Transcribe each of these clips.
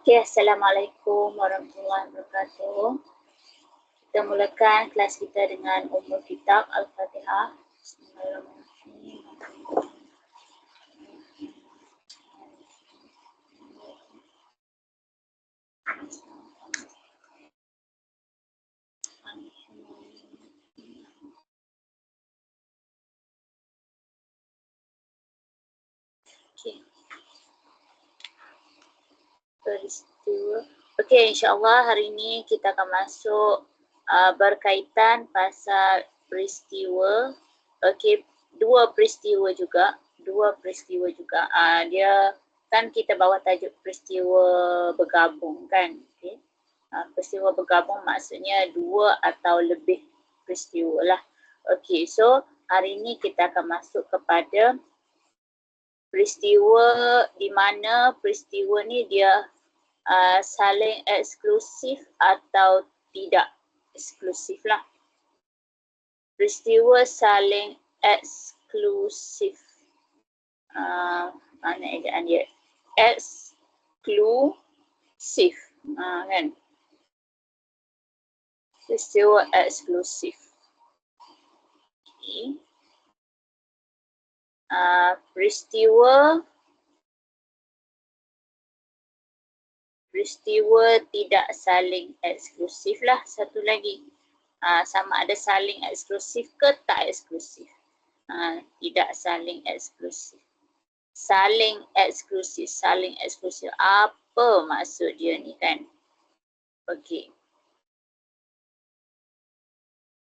Okay, Assalamualaikum warahmatullahi wabarakatuh. Kita mulakan kelas kita dengan Ummul Kitab Al-Fatihah. Bismillahirrahmanirrahim. Okay. Peristiwa. Okey, insya-Allah hari ini kita akan masuk berkaitan pasal peristiwa. Okey, dua peristiwa juga. Dia kan kita bawa tajuk peristiwa bergabung kan. Okey. Peristiwa bergabung maksudnya dua atau lebih peristiwa lah. Okey, so hari ini kita akan masuk kepada peristiwa di mana peristiwa ni dia saling eksklusif atau tidak eksklusif lah. Peristiwa saling eksklusif. Mana ejaan dia? Eksklusif. Kan? Peristiwa eksklusif. Okay. Peristiwa tidak saling eksklusif lah satu lagi. Sama ada saling eksklusif ke tak eksklusif. Tidak saling eksklusif. Saling eksklusif. Apa maksud dia ni kan? Okey.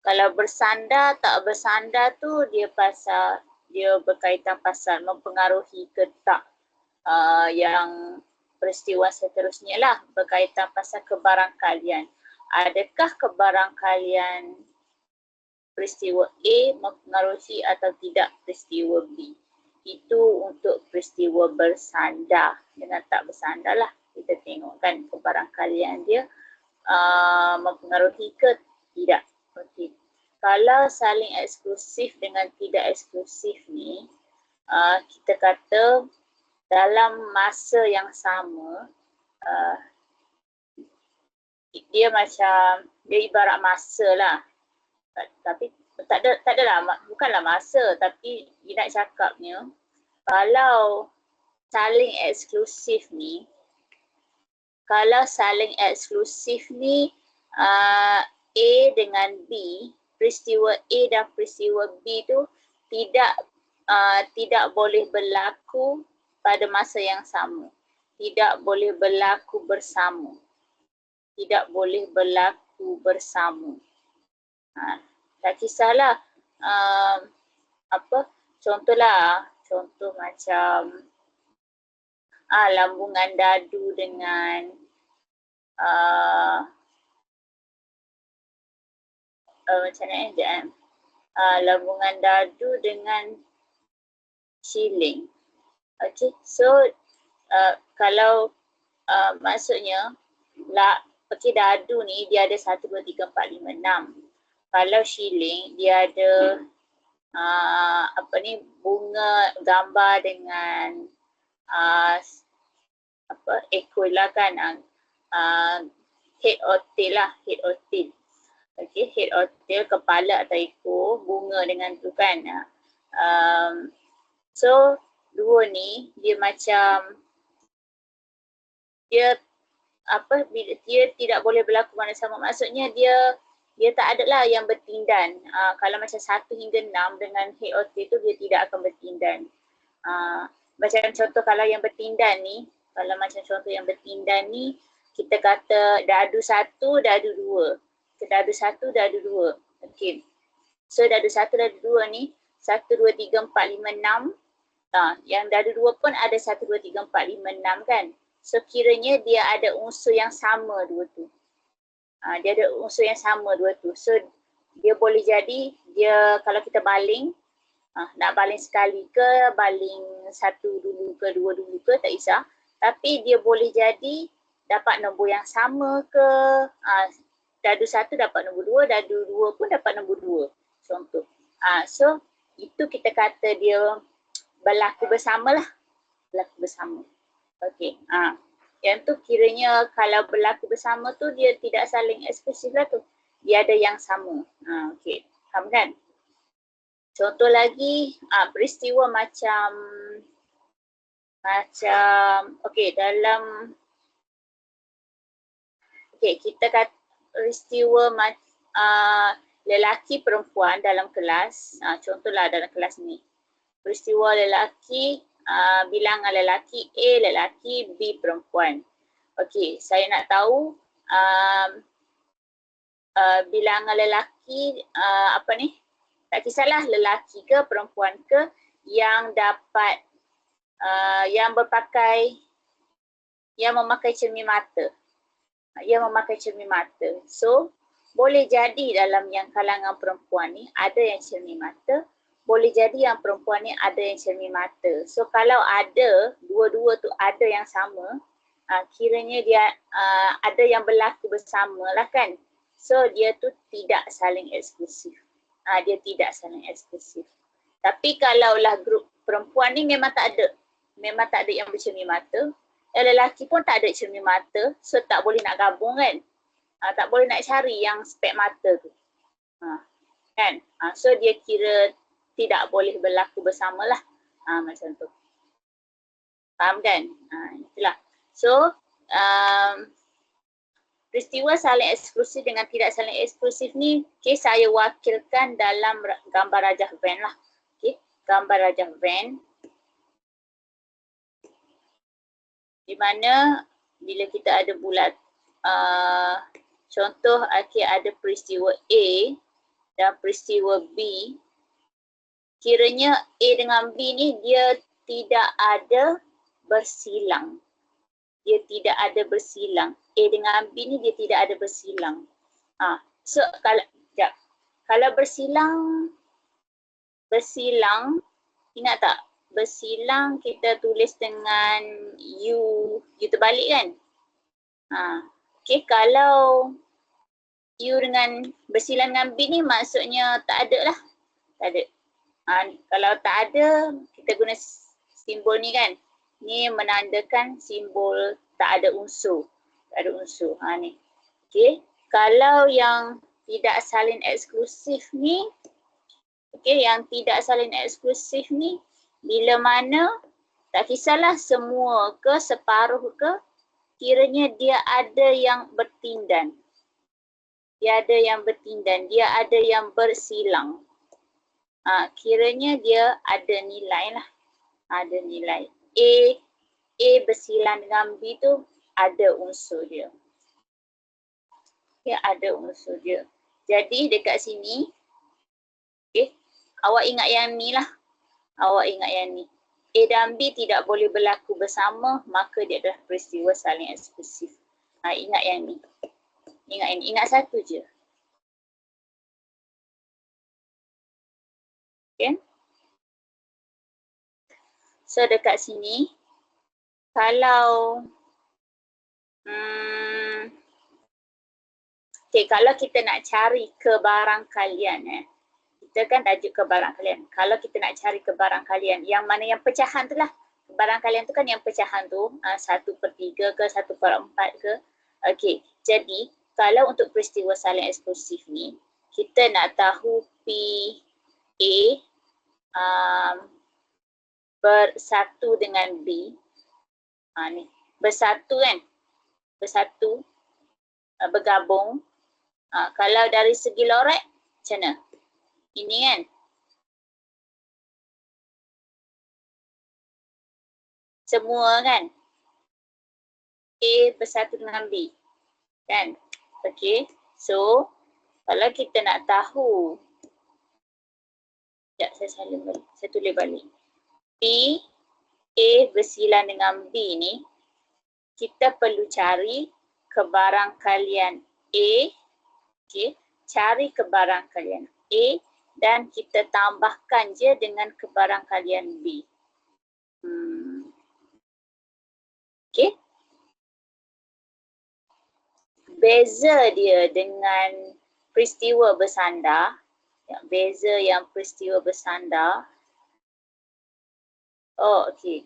Kalau bersandar tak bersandar tu dia berkaitan pasal mempengaruhi ke tak yang peristiwa seterusnya lah, berkaitan pasal kebarangkalian. Adakah kebarangkalian peristiwa A mempengaruhi atau tidak peristiwa B? Itu untuk peristiwa bersandar. Dengan tak bersandar lah kita tengok kan kebarangkalian dia mempengaruhi ke tidak. Okey. Kalau saling eksklusif dengan tidak eksklusif ni, kita kata dalam masa yang sama, dia ibarat masa lah. Tapi tak adalah, bukanlah masa, tapi dia nak cakapnya kalau saling eksklusif ni, A dengan B, peristiwa A dan peristiwa B tu tidak boleh berlaku pada masa yang sama. Tidak boleh berlaku bersama. Tak kisahlah contoh macam lambungan dadu dengan lambungan dadu dengan shilling. Okay, so kalau maksudnya dadu ni dia ada 1, 2, 3, 4, 5, 6. Kalau shilling dia ada bunga gambar dengan ekor lah kan, head or tail lah, Okay, head or tail, kepala atau ekor, bunga dengan tu kan. So dua ni dia macam dia tidak boleh berlaku mana sama. Maksudnya dia tak ada lah yang bertindan. Kalau macam 1 hingga 6 dengan head or tail tu dia tidak akan bertindan. Macam contoh kalau yang bertindan ni, kita kata dadu 1, dadu 2. Dadu 1, dadu 2. Okey. So dadu 1, dadu 2 ni 1, 2, 3, 4, 5, 6. Yang dadu 2 pun ada 1, 2, 3, 4, 5, 6 kan. So kiranya dia ada unsur yang sama dua tu. So dia boleh jadi kalau kita baling, nak baling sekali ke, baling satu dulu ke, dua dulu ke, tak kisah. Tapi dia boleh jadi dapat nombor yang sama ke, dadu 1 dapat nombor 2, dadu 2 pun dapat nombor 2. Contoh. So itu kita kata dia berlaku bersama lah. Okey. Yang tu kiranya kalau berlaku bersama tu dia tidak saling eksklusif lah tu. Dia ada yang sama. Okey. Faham kan? Contoh lagi, peristiwa macam okey dalam kita kata peristiwa lelaki perempuan dalam kelas, contohlah dalam kelas ni. Peristiwa lelaki, bilangan lelaki A lelaki, B perempuan. Okey, saya nak tahu bilangan lelaki tak kisahlah lelaki ke perempuan ke yang dapat yang memakai cermin mata. Yang memakai cermin mata. So, boleh jadi dalam yang kalangan perempuan ni ada yang cermin mata, boleh jadi yang perempuan ni ada yang cermin mata. So, kalau ada, dua-dua tu ada yang sama, kiranya dia ada yang berlaku bersama lah kan. So, dia tu tidak saling eksklusif. Dia tidak saling eksklusif. Tapi kalaulah grup perempuan ni memang tak ada yang bercermin mata, lelaki pun tak ada cermin mata, so tak boleh nak gabung kan. Tak boleh nak cari yang spek mata tu. Kan? So dia kira tidak boleh berlaku bersamalah. Macam tu. Faham kan? Itulah. So, peristiwa saling eksklusif dengan tidak saling eksklusif ni, saya wakilkan dalam gambar rajah Venn lah. Gambar rajah Venn. Di mana bila kita ada bulat, contoh ada peristiwa A dan peristiwa B, kiranya A dengan B ni dia tidak ada bersilang. Dia tidak ada bersilang. A dengan B ni dia tidak ada bersilang. So kalau bersilang, ingat tak? Bersilang kita tulis dengan U terbalik kan? Okay, kalau U dengan bersilang dengan B ni maksudnya tak ada lah. Tak ada. Kalau tak ada, kita guna simbol ni kan? Ni menandakan simbol tak ada unsur. Tak ada unsur. Ni. Okay, kalau yang tidak saling eksklusif ni, yang tidak saling eksklusif ni, bila mana, tak kisahlah semua ke, separuh ke, kiranya dia ada yang bertindan. Dia ada yang bertindan, dia ada yang bersilang. Kiranya dia ada nilai lah. Ada nilai. A bersilang dengan B tu ada unsur dia. Ada unsur dia. Jadi dekat sini, awak ingat yang ni lah. Awak ingat yang ni. A dan B tidak boleh berlaku bersama, maka dia adalah peristiwa saling eksklusif. Ingat yang ni. Ingat yang ni. Ingat satu je. Okay. So dekat sini, kalau kalau kita nak cari kebarangkalian, kita kan tajuk kebarangkalian. Kalau kita nak cari kebarangkalian, yang mana yang pecahan tu lah. Kebarangkalian tu kan yang pecahan tu, 1/3 ke 1/4 ke. Okey, jadi kalau untuk peristiwa saling eksklusif ni, kita nak tahu P A bersatu dengan B. Ni, bersatu kan? Bersatu, bergabung. Kalau dari segi lorek, macam mana? Ini kan? Semua kan? A bersatu dengan B. Kan? Okay. So, kalau kita nak tahu, sekejap saya salin balik. Saya tulis balik. P, A bersilang dengan B ni, kita perlu cari kebarangkalian A. Okay. Cari kebarangkalian A dan kita tambahkan je dengan kebarangkalian B. Okay. Beza dia dengan peristiwa bersandar, beza yang peristiwa bersandar. Oh, okey.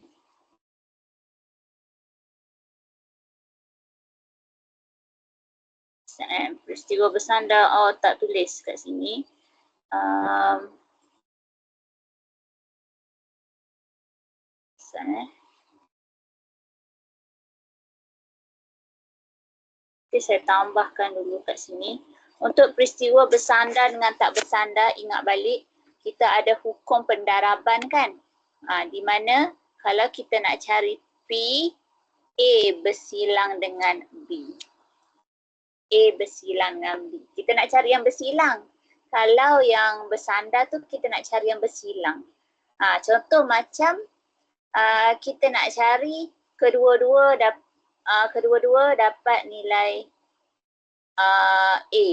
Peristiwa bersandar, oh tak tulis kat sini. Okay, saya tambahkan dulu kat sini. Untuk peristiwa bersandar dengan tak bersandar, ingat balik, kita ada hukum pendaraban kan? Di mana kalau kita nak cari P, A bersilang dengan B. A bersilang dengan B. Kita nak cari yang bersilang. Kalau yang bersandar tu kita nak cari yang bersilang. Contoh macam kita nak cari kedua-dua dapat nilai A.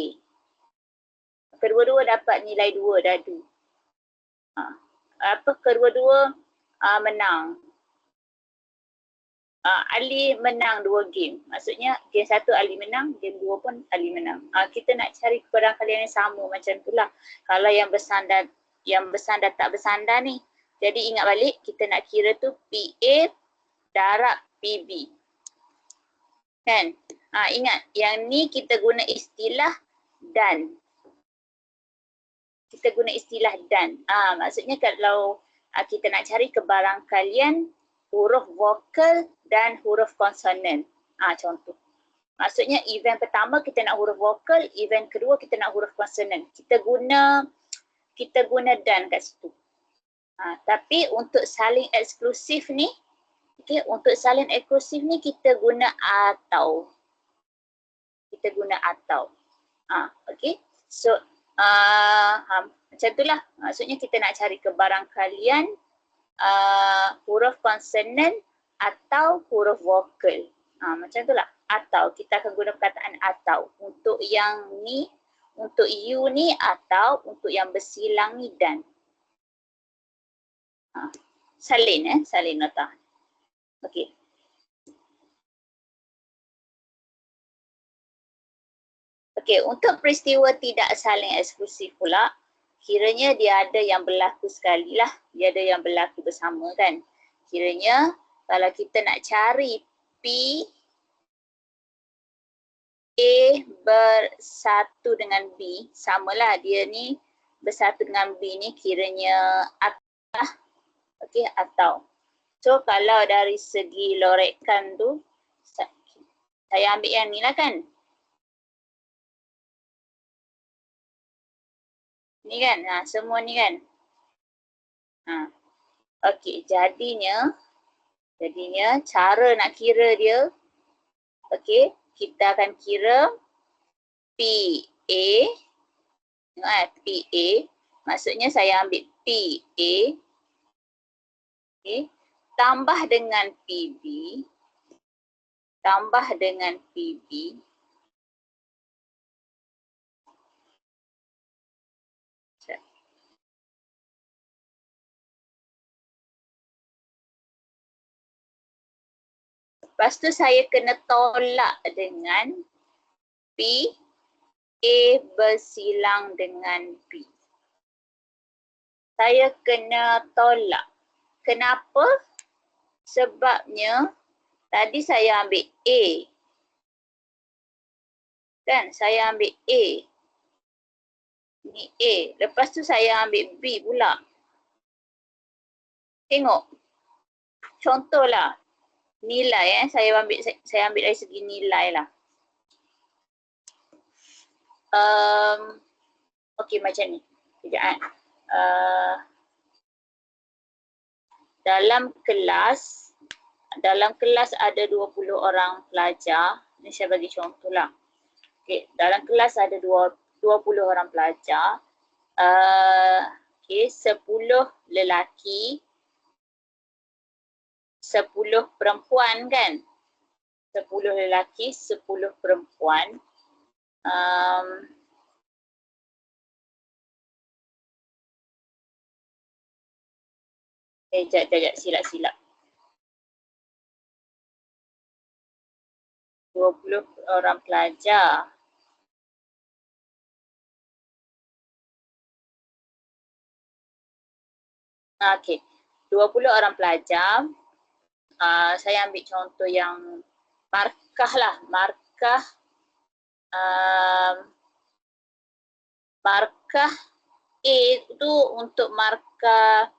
Kedua-dua dapat nilai 2 dadu. Kedua-dua menang. Ali menang 2 game. Maksudnya game 1 Ali menang, game 2 pun Ali menang. Kita nak cari kebarangkalian yang sama macam itulah. Kalau yang bersandar tak bersandar ni. Jadi ingat balik kita nak kira tu PA darab PB. Kan? Ingat yang ni kita guna istilah dan. Kita guna istilah dan. Maksudnya kalau kita nak cari kebarangkalian huruf vokal dan huruf konsonan. Contoh. Maksudnya event pertama kita nak huruf vokal, event kedua kita nak huruf konsonan. Kita guna dan kat situ. Tapi untuk saling eksklusif ni, kita guna atau. Okay. So macam itulah. Maksudnya kita nak cari kebarangkalian huruf konsonan atau huruf vokal. Macam itulah. Atau kita akan guna perkataan atau. Untuk yang ni, untuk you ni atau untuk yang bersilang ni dan. Salin nota. Okey. Okey, untuk peristiwa tidak saling eksklusif pula, kiranya dia ada yang berlaku sekali lah. Dia ada yang berlaku bersama kan. Kiranya kalau kita nak cari P, A bersatu dengan B, samalah dia ni bersatu dengan B ni kiranya atau. Okey, atau. So kalau dari segi lorekan tu, saya ambil yang ni lah kan. Ni kan, semua ni kan. Okey, jadinya cara nak kira dia, okey, kita akan kira PA. Tengok PA, maksudnya saya ambil PA, okey, tambah dengan PB, lepas tu saya kena tolak dengan P, A bersilang dengan B. Saya kena tolak. Kenapa? Sebabnya tadi saya ambil A. Kan? Saya ambil A. Ni A. Lepas tu saya ambil B pula. Tengok. Contohlah. Nilai saya ambil dari segi nilai lah. Okey macam ni. Sekejap dalam kelas ada 20 orang pelajar. Ni saya bagi contoh lah. Okey, dalam kelas ada 20 orang pelajar. Okey, 10 lelaki, 10 perempuan kan? 10 lelaki, 10 perempuan. Sekejap, silap. 20 orang pelajar. Okey, 20 orang pelajar. Saya ambil contoh yang markah lah. Markah markah A tu untuk markah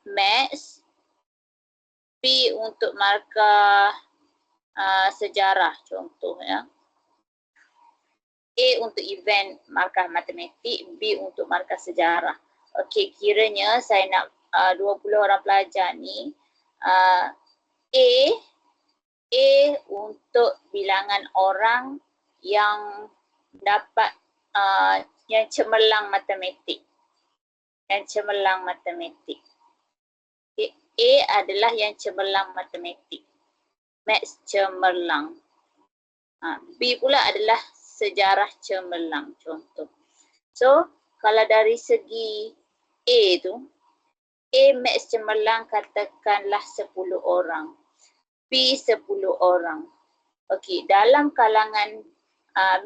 Maths, B untuk markah sejarah contoh ya. A untuk event markah matematik, B untuk markah sejarah. Okey, kiranya saya nak 20 orang pelajar ni, A untuk bilangan orang yang dapat yang cemerlang matematik. Yang cemerlang matematik. Okay. A adalah yang cemerlang matematik. Maths cemerlang. B pula adalah sejarah cemerlang contoh. So, kalau dari segi A tu, A Maths cemerlang katakanlah 10 orang. B 10 orang. Okey, dalam kalangan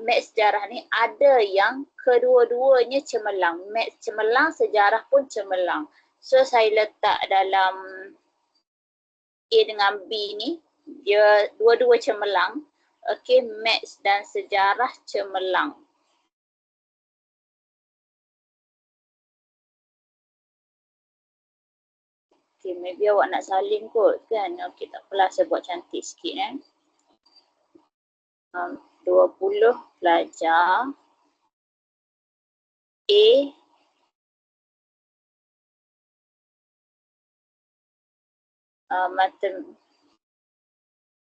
Maths sejarah ni ada yang kedua-duanya cemerlang. Maths cemerlang, sejarah pun cemerlang. So, saya letak dalam A dengan B ni, dia dua-dua cemerlang. Okey, Maths dan sejarah cemerlang. Okey, maybe awak nak salin kot kan? Okey, tak apalah, saya buat cantik sikit 20 pelajar A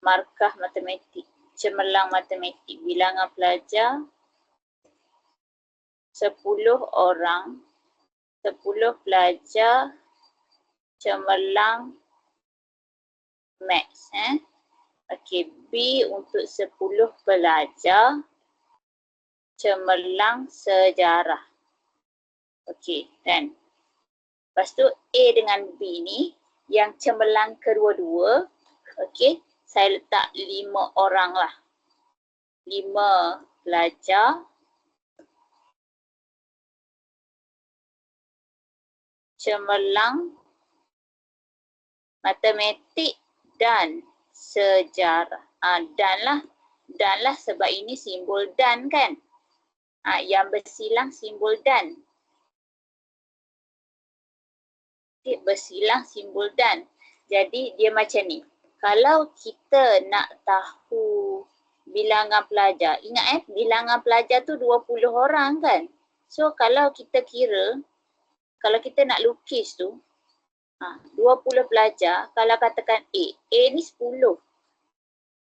markah matematik, cemerlang matematik, bilangan pelajar 10 orang, 10 pelajar cemerlang Maths. Okey, B untuk 10 pelajar cemerlang sejarah. Okey, dan lepas tu A dengan B ni yang cemerlang kedua-dua. Okey, saya letak 5 orang lah. 5 pelajar cemerlang matematik dan sejarah. Dan lah sebab ini simbol dan kan. Yang bersilang simbol dan. Okay, bersilang simbol dan. Jadi dia macam ni. Kalau kita nak tahu bilangan pelajar, ingat bilangan pelajar tu 20 orang kan. So kalau kita kira, kalau kita nak lukis tu, 20 pelajar, kalau katakan A ni 10.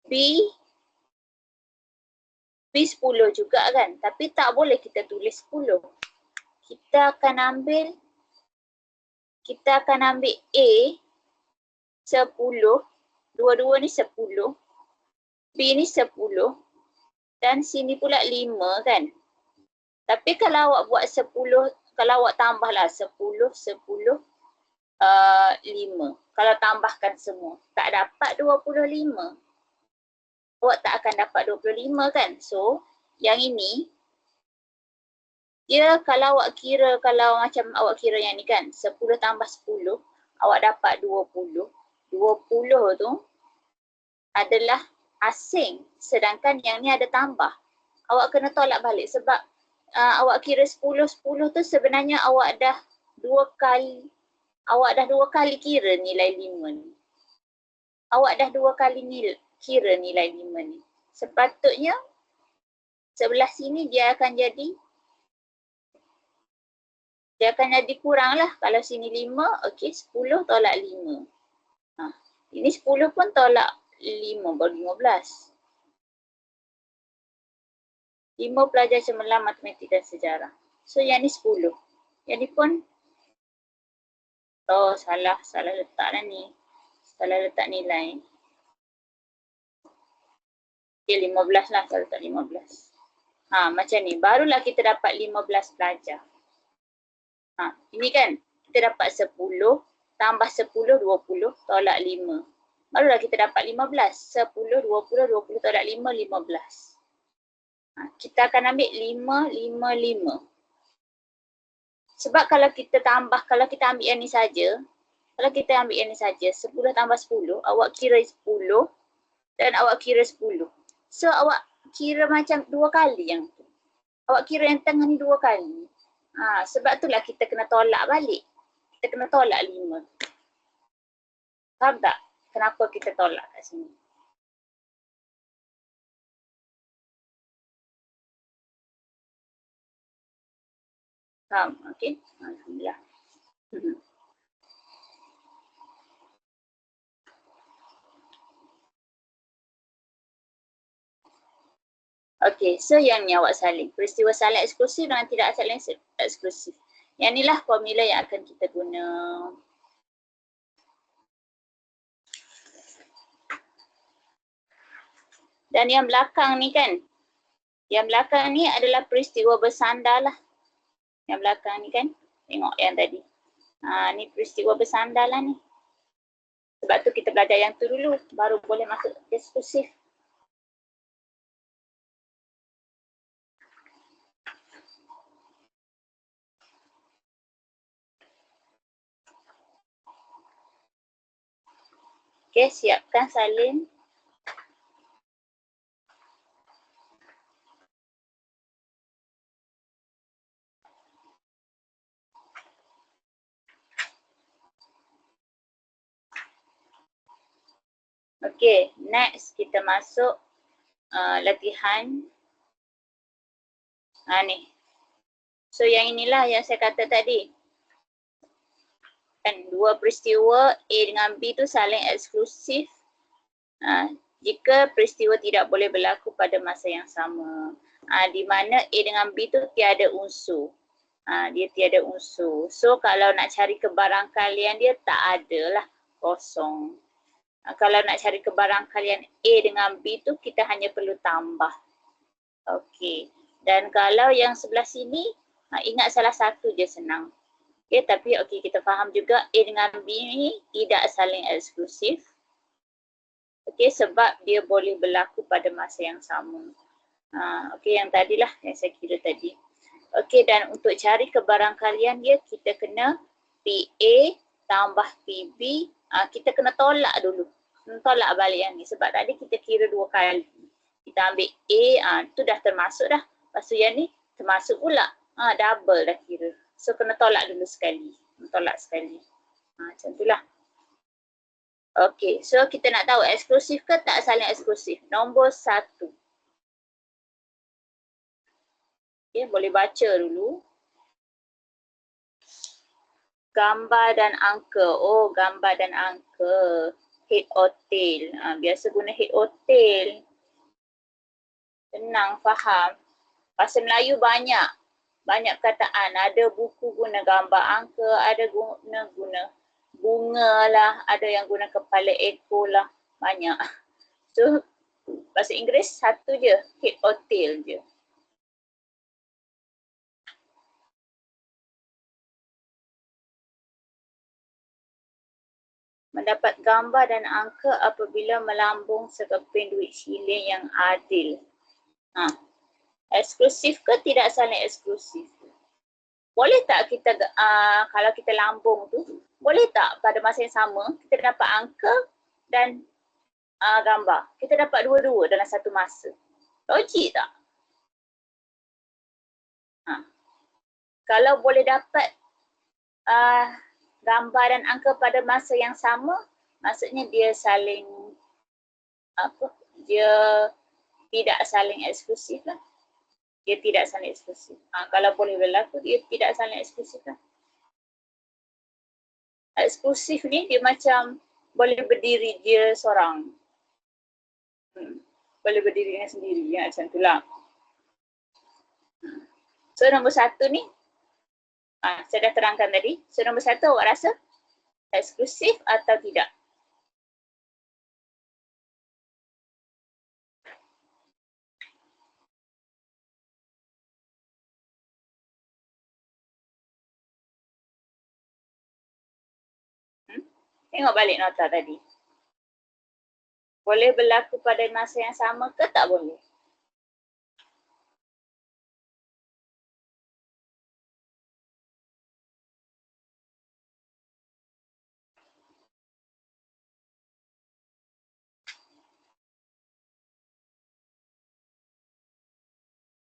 B 10 juga kan. Tapi tak boleh kita tulis 10. Kita akan ambil A 10, dua-dua ni 10, B ni 10 dan sini pula 5 kan. Tapi kalau awak buat 10, kalau awak tambahlah 10, 10, 5. Kalau tambahkan semua, tak dapat 25. Awak tak akan dapat 25 kan. So, yang ini, dia kalau awak kira, kalau macam awak kira yang ni kan, 10 tambah 10, awak dapat 20. 20 tu adalah asing. Sedangkan yang ni ada tambah. Awak kena tolak balik sebab awak kira 10 tu sebenarnya awak dah dua kali kira nilai 5 ni. Awak dah 2 kali kira nilai 5 ni. Sepatutnya sebelah sini dia akan jadi kurang lah. Kalau sini 5, okey 10 tolak 5. Ini 10 pun tolak 5, baru 15. 5 pelajar cemerlang matematik dan sejarah. So yang ni 10. Yang ni pun, salah letak lah ni. Salah letak nilai. Okay, 15 lah, saya letak 15. Macam ni, barulah kita dapat 15 pelajar. Ini kan, kita dapat 10, tambah 10, 20, tolak 5. Barulah kita dapat 15. 10, 20, 20 tolak 5, 15. Kita akan ambil 5, 5, 5. Sebab kalau kita ambil yang ni saja, 10 tambah 10, awak kira 10 dan awak kira 10. So awak kira macam 2 kali yang tu. Awak kira yang tengah ni 2 kali. Sebab itulah kita kena tolak balik. Kita kena tolak 5. Faham tak? Kenapa kita tolak kat sini? Faham? Okey. Alhamdulillah. Okey, so yang ni awak salin. Peristiwa salin eksklusif dengan tidak salin eksklusif. Yang inilah formula yang akan kita guna. Dan yang belakang ni kan, yang belakang ni adalah peristiwa bersandar lah. Yang belakang ni kan, tengok yang tadi. Ni peristiwa bersandar lah ni. Sebab tu kita belajar yang tu dulu, baru boleh masuk eksklusif. Okey, siapkan salin. Okey, next kita masuk latihan. Ni. So yang inilah yang saya kata tadi. Kan dua peristiwa A dengan B tu saling eksklusif. Jika peristiwa tidak boleh berlaku pada masa yang sama. Di mana A dengan B tu tiada unsur. Dia tiada unsur. So kalau nak cari kebarangkalian dia tak ada lah, kosong. Kalau nak cari kebarangkalian A dengan B tu kita hanya perlu tambah. Okey. Dan kalau yang sebelah sini, ingat salah satu je senang. Okey, tapi okey kita faham juga A dengan B ni tidak saling eksklusif. Okey, sebab dia boleh berlaku pada masa yang sama. Okey, yang tadilah yang saya kira tadi. Okey, dan untuk cari kebarangkalian dia kita kena PA tambah PB. Kita kena tolak dulu. Tolak balik yang ni sebab tadi kita kira 2 kali. Kita ambil A, tu dah termasuk dah. Lepas tu yang ni termasuk pula. Double dah kira. So kena tolak dulu sekali. Tolak sekali. Macam tu lah. Okey, so kita nak tahu eksklusif ke tak saling eksklusif. Nombor 1. Okey, boleh baca dulu. Gambar dan angka. Oh, gambar dan angka. Head or tail. Biasa guna head or tail. Senang faham. Bahasa Melayu banyak. Banyak perkataan. Ada buku guna gambar angka, ada guna bunga lah, ada yang guna kepala ekor lah. Banyak. So, bahasa Inggeris satu je. Head or tail je. Mendapat gambar dan angka apabila melambung sekeping duit shilling yang adil. Eksklusif ke tidak saling eksklusif? Boleh tak kita, kalau kita lambung tu, boleh tak pada masa yang sama kita dapat angka dan gambar? Kita dapat dua-dua dalam satu masa. Logik tak? Kalau boleh dapat gambar dan angka pada masa yang sama, maksudnya dia saling dia tidak saling eksklusif lah. Dia tidak saling eksklusif. Kalau boleh berlaku, dia tidak saling eksklusif lah. Eksklusif ni dia macam boleh berdiri dia seorang. Boleh berdiri dengan sendiri, ya, macam tu lah. So nombor 1 ni, saya dah terangkan tadi. So nombor 1 awak rasa eksklusif atau tidak? Tengok balik nota tadi. Boleh berlaku pada masa yang sama ke tak boleh?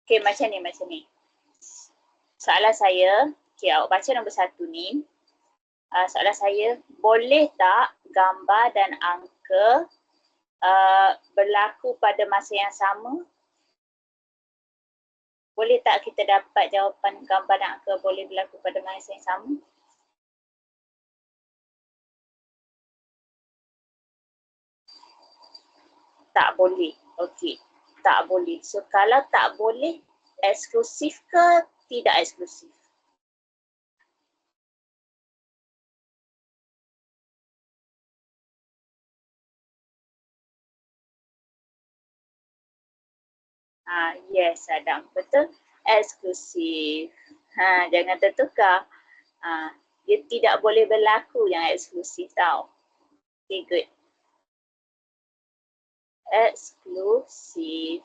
Okey, macam ni. Soalan saya, okey, awak baca nombor 1 ni. Soalan saya, boleh tak gambar dan angka berlaku pada masa yang sama? Boleh tak kita dapat jawapan gambar dan angka boleh berlaku pada masa yang sama? Tak boleh. Okey, tak boleh. So kalau tak boleh, eksklusif ke tidak eksklusif? Yes, Adam. Betul. Eksklusif. Jangan tertukar. Dia tidak boleh berlaku yang eksklusif tau. Okay, good. Eksklusif.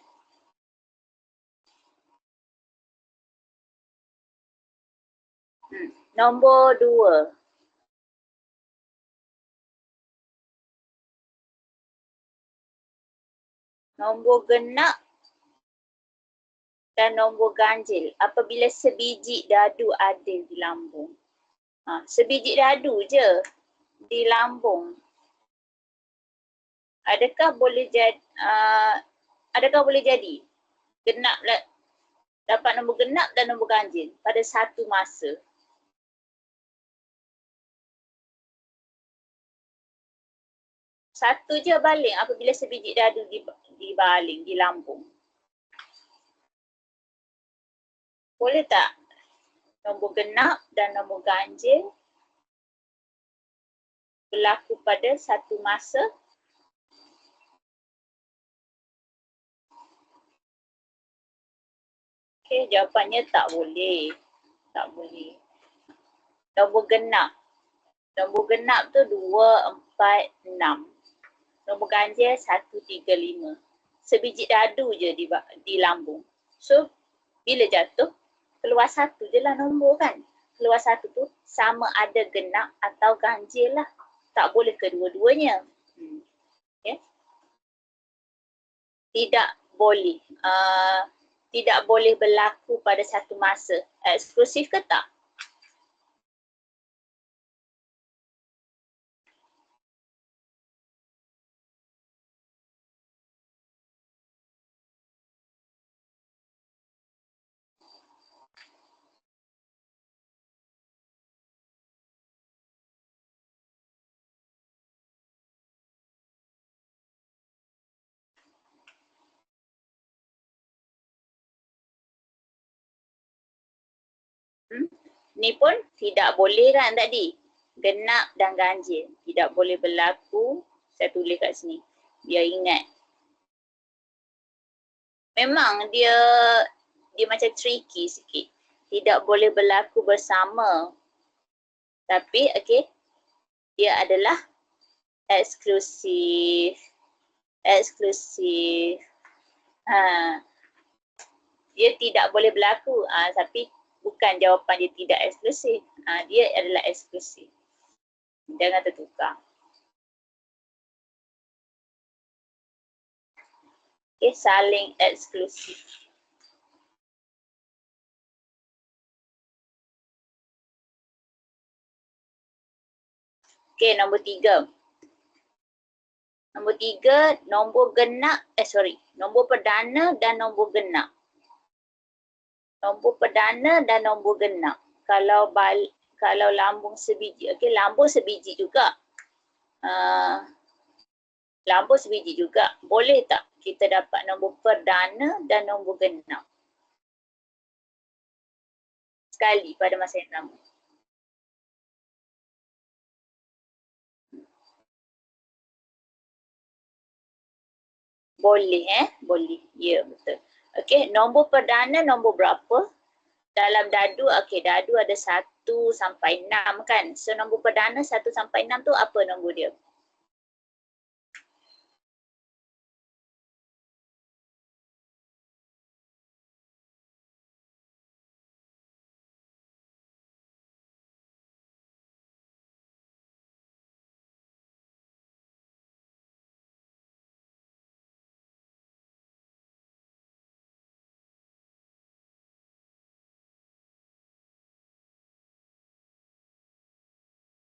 Nombor 2. Nombor genap dan nombor ganjil apabila sebiji dadu ada di lambung. Sebiji dadu je di lambung. Adakah boleh jadi genap dapat nombor genap dan nombor ganjil pada satu masa? Satu je baling apabila sebiji dadu dibaling di lambung. Boleh tak nombor genap dan nombor ganjil berlaku pada satu masa? Okey, jawapannya tak boleh. Tak boleh. Nombor genap. Nombor genap tu 2, 4, 6. Nombor ganjil 1, 3, 5. Sebiji dadu je di lambung. So, bila jatuh, keluar satu je lah nombor kan. Keluar satu tu sama ada genap atau ganjil lah. Tak boleh kedua-duanya. Okay. Tidak boleh. Tidak boleh berlaku pada satu masa. Eksklusif ke tak? Ni pun tidak boleh kan tadi. Genap dan ganjil. Tidak boleh berlaku. Saya tulis kat sini. Biar ingat. Memang dia macam tricky sikit. Tidak boleh berlaku bersama. Tapi okey, dia adalah eksklusif. Eksklusif. Dia tidak boleh berlaku. Tapi bukan jawapan dia tidak eksklusif. Dia adalah eksklusif. Jangan tertukar. Okay, saling eksklusif. Okay, nombor 3. Nombor 3, nombor genap, nombor perdana dan nombor genap. Nombor perdana dan nombor genap. Kalau lambung sebiji, okey, lambung sebiji juga. Lambung sebiji juga. Boleh tak kita dapat nombor perdana dan nombor genap sekali pada masa yang sama? Boleh boleh. Ya, betul. Okey, nombor perdana nombor berapa? Dalam dadu, okey, dadu ada 1 sampai 6 kan. So nombor perdana 1 sampai 6 tu apa nombor dia?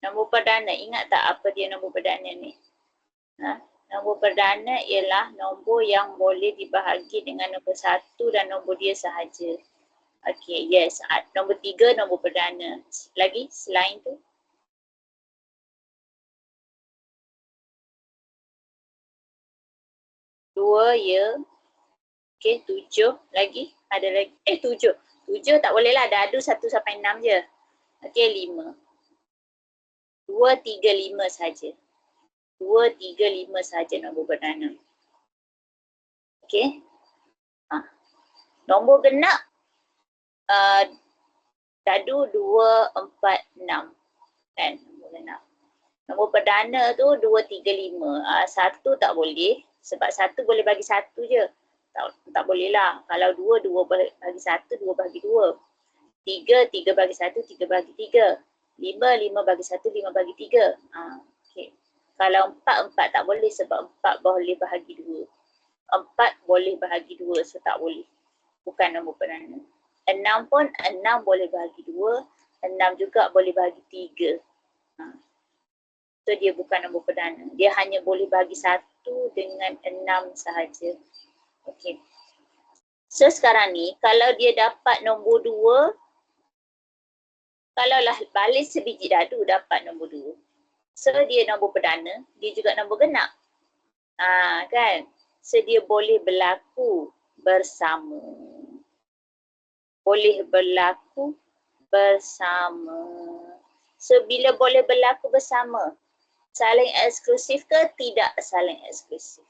Nombor perdana, ingat tak apa dia nombor perdana ni? Nombor perdana ialah nombor yang boleh dibahagi dengan nombor 1 dan nombor dia sahaja. Okey, yes. Nombor 3 nombor perdana. Lagi selain tu? 2 ya. Okey, 7 lagi. Ada lagi. 7. 7 tak boleh lah. Dah ada 1 sampai 6 je. Okey, 5. 2, 3, 5 saja. 2, 3, 5 saja nombor perdana. Okey. Nombor genap dadu 2, 4, 6. Kan? Nombor genap. Nombor perdana tu 2, 3, 5. 1 tak boleh. Sebab 1 boleh bagi 1 je. Tak boleh lah. Kalau 2, 2 bagi 1, 2 bagi 2. 3, 3 bagi 1, 3 bagi 3. 5, 5 bagi 1, 5 bagi 3. Okay. Kalau 4, 4 tak boleh sebab 4 boleh bahagi 2. 4 boleh bahagi 2, so tak boleh. Bukan nombor perdana. 6 pun 6 boleh bahagi 2. 6 juga boleh bahagi 3. So dia bukan nombor perdana. Dia hanya boleh bagi 1 dengan 6 sahaja. Okey. So sekarang ni kalau dia dapat nombor 2, kalaulah balis sebiji dadu dapat nombor 2. So dia nombor perdana, dia juga nombor genap. Kan? So dia boleh berlaku bersama. Boleh berlaku bersama. So bila boleh berlaku bersama? Saling eksklusif ke tidak saling eksklusif?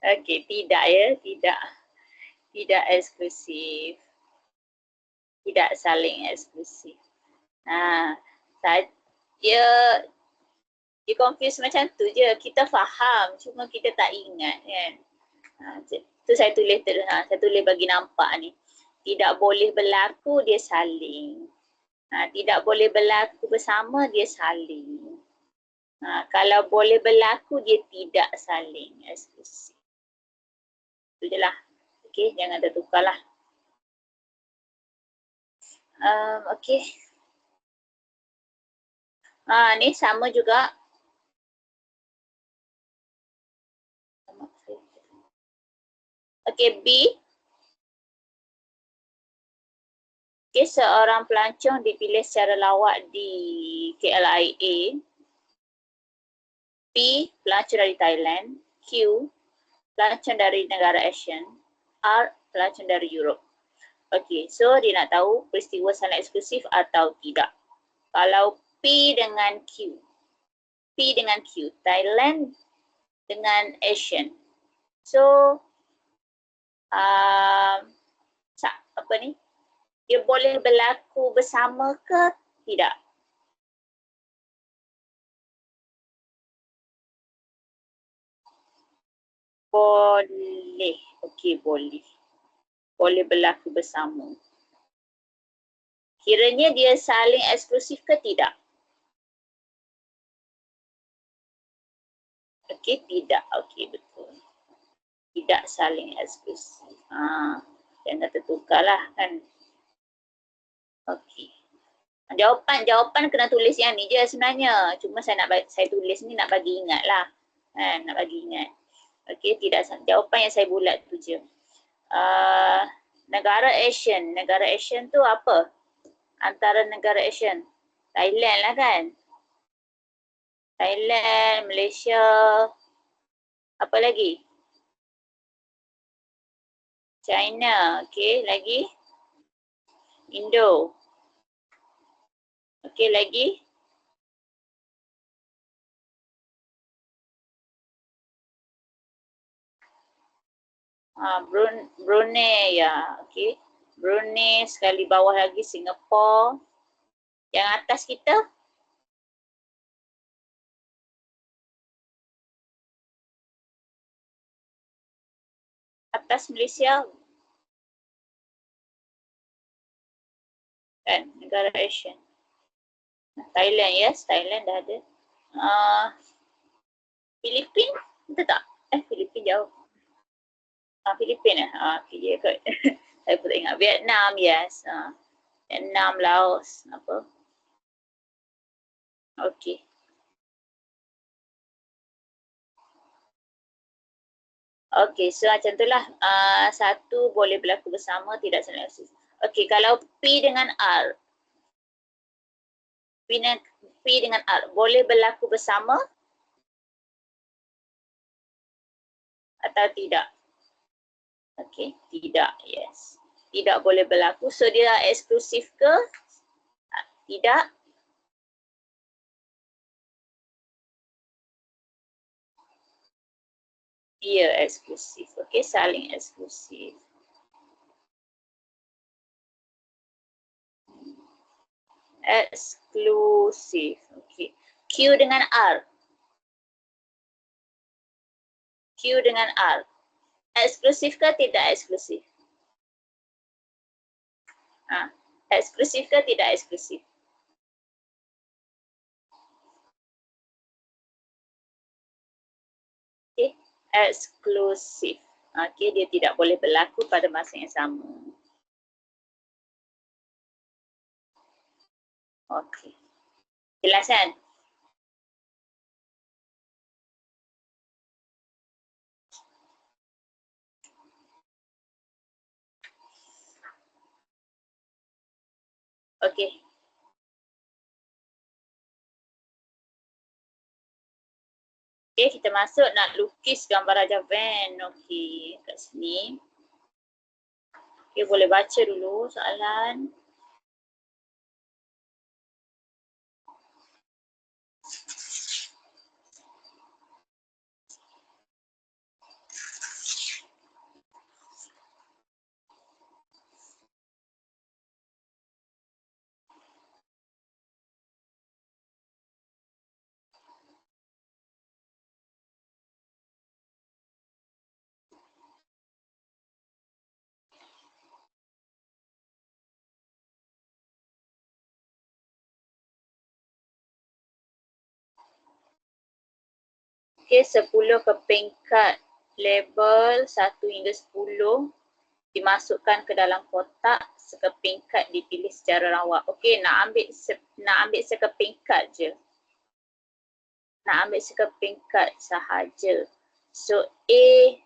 Okey, tidak ya, tidak eksklusif. Tidak saling eksklusif. Dia confuse macam tu je. Kita faham, cuma kita tak ingat kan. Tu saya tulis saya tulis bagi nampak ni. Tidak boleh berlaku, dia saling. Tidak boleh berlaku bersama, dia saling. Kalau boleh berlaku, dia tidak saling eksklusif. Itu je lah. Okey, jangan tertukar lah. Okey. Ni sama juga. Okey, B. Okey, seorang pelancong dipilih secara lawak di KLIA. P, pelancong dari Thailand. Q, pelancong dari negara Asian. R, pelancong dari Europe. Okey, so dia nak tahu peristiwa saling eksklusif atau tidak. Kalau P dengan Q. P dengan Q, Thailand dengan Asian. So, apa ni? Dia boleh berlaku bersama ke tidak? Boleh. Okey, boleh. Boleh berlaku bersama. Kiranya dia saling eksklusif ke tidak? Okey, tidak. Okey, betul. Tidak saling eksklusif. Jangan tertukarlah kan. Okey. Jawapan kena tulis yang ni je sebenarnya. Cuma saya tulis ni nak bagi ingat lah. Nak bagi ingat. Okey, tidak. Jawapan yang saya bulat tu je. Negara Asian. Negara Asian tu apa? Antara negara Asian. Thailand lah kan? Thailand, Malaysia. Apa lagi? China. Okey, lagi? Indo. Okey, lagi? Brunei ya. Okey. Brunei, sekali bawah lagi Singapura. Yang atas kita. Atas Malaysia. Kan, negara Asian. Thailand, yes. Thailand dah ada. Filipin, betul tak? Filipin jauh. Filipin okay, yeah, good. Saya pun tak ingat. Vietnam, yes. Vietnam, Laos, apa? Okay. Okay, so macam tu lah. Satu boleh berlaku bersama, tidak saling eksklusif. Okay, kalau P dengan R. P dengan R boleh berlaku bersama atau tidak? Okay, tidak, yes. Tidak boleh berlaku. So, dia eksklusif ke? Tidak. Ia eksklusif. Okay, saling eksklusif. Eksklusif. Okay. Q dengan R. Q dengan R. Eksklusif ke tidak eksklusif? Eksklusif ke tidak eksklusif? Okay, eksklusif. Okay, dia tidak boleh berlaku pada masa yang sama. Okay. Jelas kan? Okay. Okay, kita masuk nak lukis gambar Raja Van. Okay, kat sini. Okay, boleh baca dulu soalan. Okay, 10 ke peringkat label 1 hingga 10 dimasukkan ke dalam kotak, sekepingkat dipilih secara rawak. Okay, nak ambil sekepingkat je. Nak ambil sekepingkat sahaja. So A,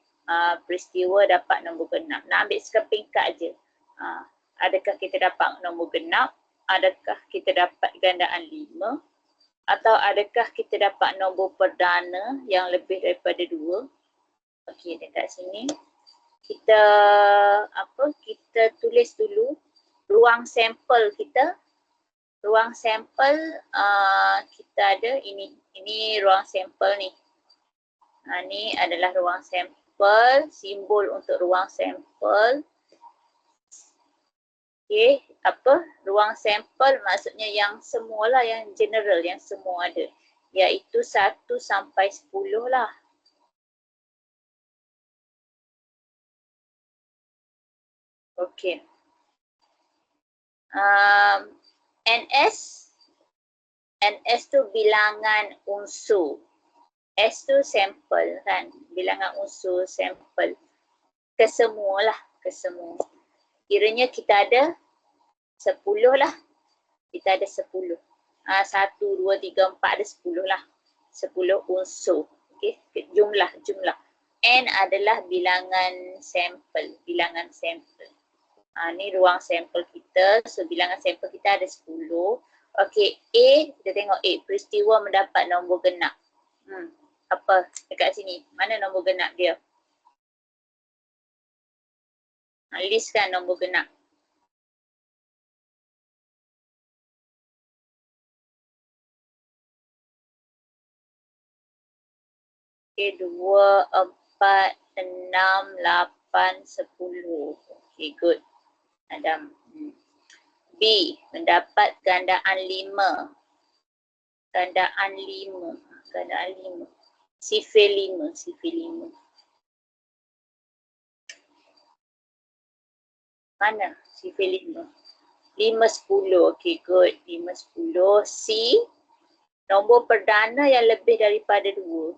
peristiwa dapat nombor genap. Nak ambil sekepingkat je. Adakah kita dapat nombor genap? Adakah kita dapat gandaan 5? Atau adakah kita dapat nombor perdana yang lebih daripada 2? Okey, dekat sini kita kita tulis dulu ruang sampel kita. Ruang sampel kita ada ini ruang sampel ni. Ni adalah ruang sampel, simbol untuk ruang sampel. Okey, ruang sampel maksudnya yang semualah, yang general, yang semua ada. Iaitu 1 sampai 10 lah. Okey. NS tu bilangan unsur. S tu sampel kan, bilangan unsur sampel. Kesemua lah, kesemua. Kiranya kita ada 10 lah. Kita ada 10. 1, 2, 3, 4 ada 10 lah. 10 unsur. Okay. Jumlah. N adalah bilangan sampel. Bilangan sampel. Ni ruang sampel kita. So bilangan sampel kita ada 10. Okay. A, kita tengok A. Peristiwa mendapat nombor genap. Apa? Dekat sini. Mana nombor genap dia? Listkan nombor genap. Okay, 2, 4, 6, 8, 10. Okay, good. Adam. B. Mendapat gandaan 5. Gandaan 5. Gandaan 5. Sifir 5. Sifir 5. Mana? Sifir 5. 5, 10. Okay, good. 5, 10. C. Nombor perdana yang lebih daripada 2.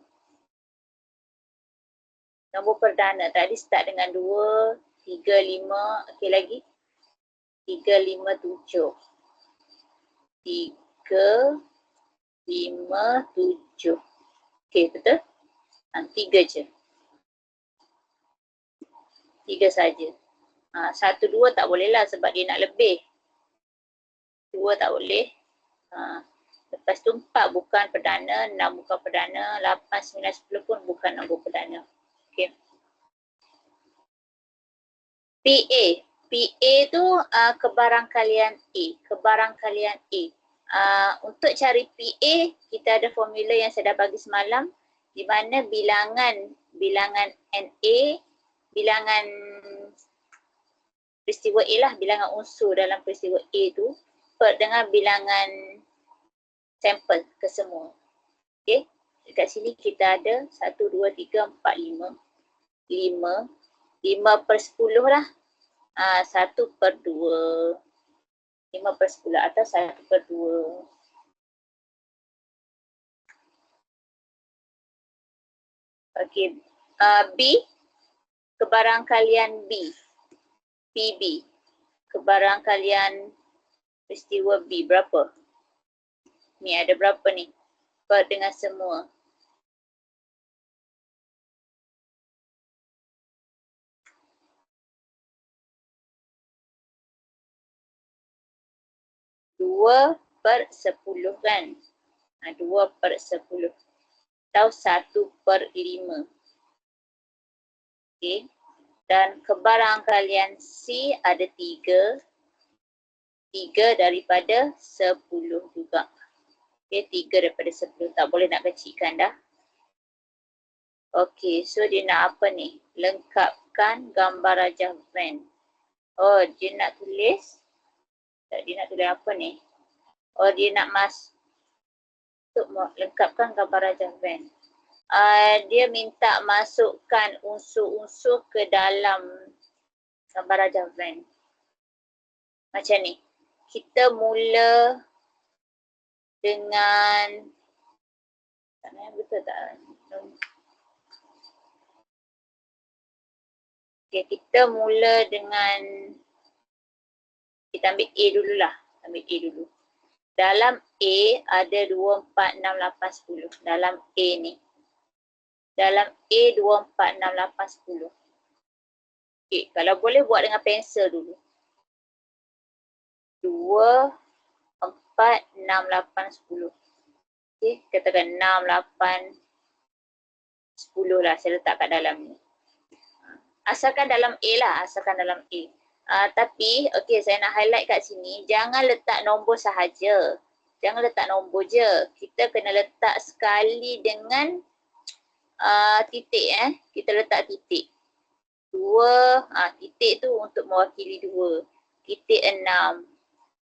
Nombor perdana. Tadi start dengan 2, 3, 5. Okay, lagi. 3, 5, 7. 3, 5, 7. Okay, betul? 3 je. 3 saja. 1, 2 tak boleh lah sebab dia nak lebih. 2 tak boleh. Lepas tu 4 bukan perdana, 6 bukan perdana, 8, 9, 10 pun bukan nombor perdana. Okay. PA. PA tu kebarangkalian A. Kebarangkalian A. Untuk cari PA, kita ada formula yang saya dah bagi semalam di mana bilangan NA, bilangan peristiwa A lah, bilangan unsur dalam peristiwa A tu per dengan bilangan sampel kesemua. Okey, dekat sini kita ada 1, 2, 3, 4, 5. 5 per 10 lah. 1 per 2. 5 per 10 atau 1 per 2. Okey, B. Kebarangkalian B. PB. Kebarangkalian peristiwa B berapa? Ni ada berapa ni? Per dengan semua. Dua per 10 kan? 2 per 10. Atau 1 per 5. Okey. Dan kebarangkalian C ada 3. 3 daripada 10 juga. Okey, 3 daripada 10. Tak boleh nak kecilkan dah. Okey, so dia nak apa ni? Lengkapkan gambar rajah Venn. Oh, dia nak tulis. Dia nak tulis apa ni? Oh, dia nak untuk lengkapkan gambar rajah Venn. Dia minta masukkan unsur-unsur ke dalam gambar rajah Venn. Macam ni. Kita mula dengan betul tak? Okay, kita mula dengan kita ambil A dululah. Ambil A dulu. Dalam A ada 2, 4, 6, 8, 10. Dalam A ni. Dalam A 2, 4, 6, 8, 10. Okay, kalau boleh buat dengan pensel dulu. 2, 4, 6, 8, 10. Okay, katakan 6, 8, 10 lah saya letak kat dalam ni. Asalkan dalam A lah, asalkan dalam A. Tapi, okay, saya nak highlight kat sini, jangan letak nombor sahaja. Jangan letak nombor je. Kita kena letak sekali dengan titik. Kita letak titik. 2, titik tu untuk mewakili 2. Titik 6.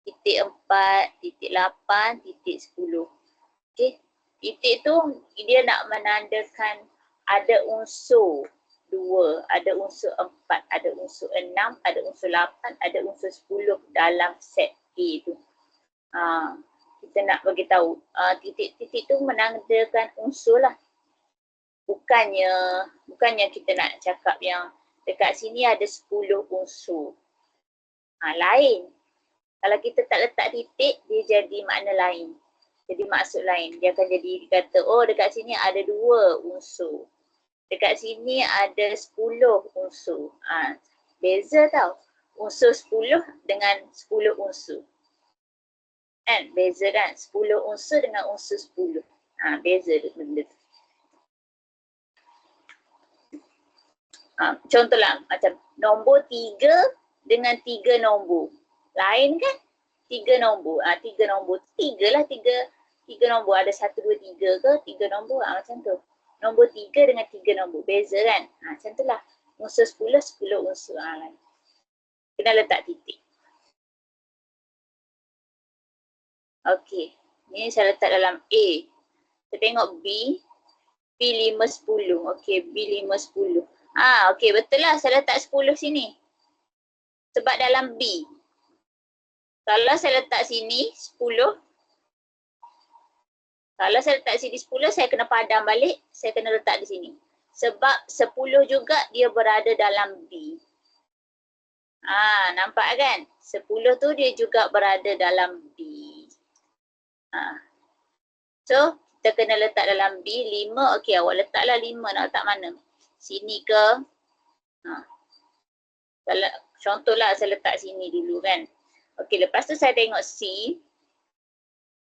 Titik 4, titik 8, titik 10. Okay. Titik tu dia nak menandakan ada unsur 2, ada unsur 4, ada unsur 6, ada unsur 8, ada unsur 10 dalam set A tu. Kita nak bagi tahu titik-titik tu menandakan unsur lah. Bukannya kita nak cakap yang dekat sini ada 10 unsur. Lain. Kalau kita tak letak titik, dia jadi makna lain. Jadi maksud lain. Dia akan jadi kata, oh dekat sini ada 2 unsur. Dekat sini ada 10 unsur. Beza tau. Unsur 10 dengan 10 unsur. Kan? Beza kan? 10 unsur dengan unsur 10. Beza benda tu. Contohlah macam nombor 3 dengan 3 nombor. Lain kan? 3 nombor. 3 nombor. 3 lah 3 nombor. Ada 1, 2, 3 ke? 3 nombor. Macam tu. Nombor 3 dengan 3 nombor. Beza kan? Macam tu lah. Unsur 10, 10 unsur. Kena letak titik. Okey. Ni saya letak dalam A. Kita tengok B. B 5, 10. Okey, B 5, 10. Okey, betul lah saya letak 10 sini. Sebab dalam B. Kalau saya letak sini 10. Kalau saya letak sini 10, saya kena padam balik. Saya kena letak di sini. Sebab 10 juga dia berada dalam B. Nampak kan? 10 tu dia juga berada dalam B. So, kita kena letak dalam B 5. Okey, awak letaklah 5. Nak letak mana? Sini ke? Contohlah saya letak sini dulu kan. Okey, lepas tu saya tengok C.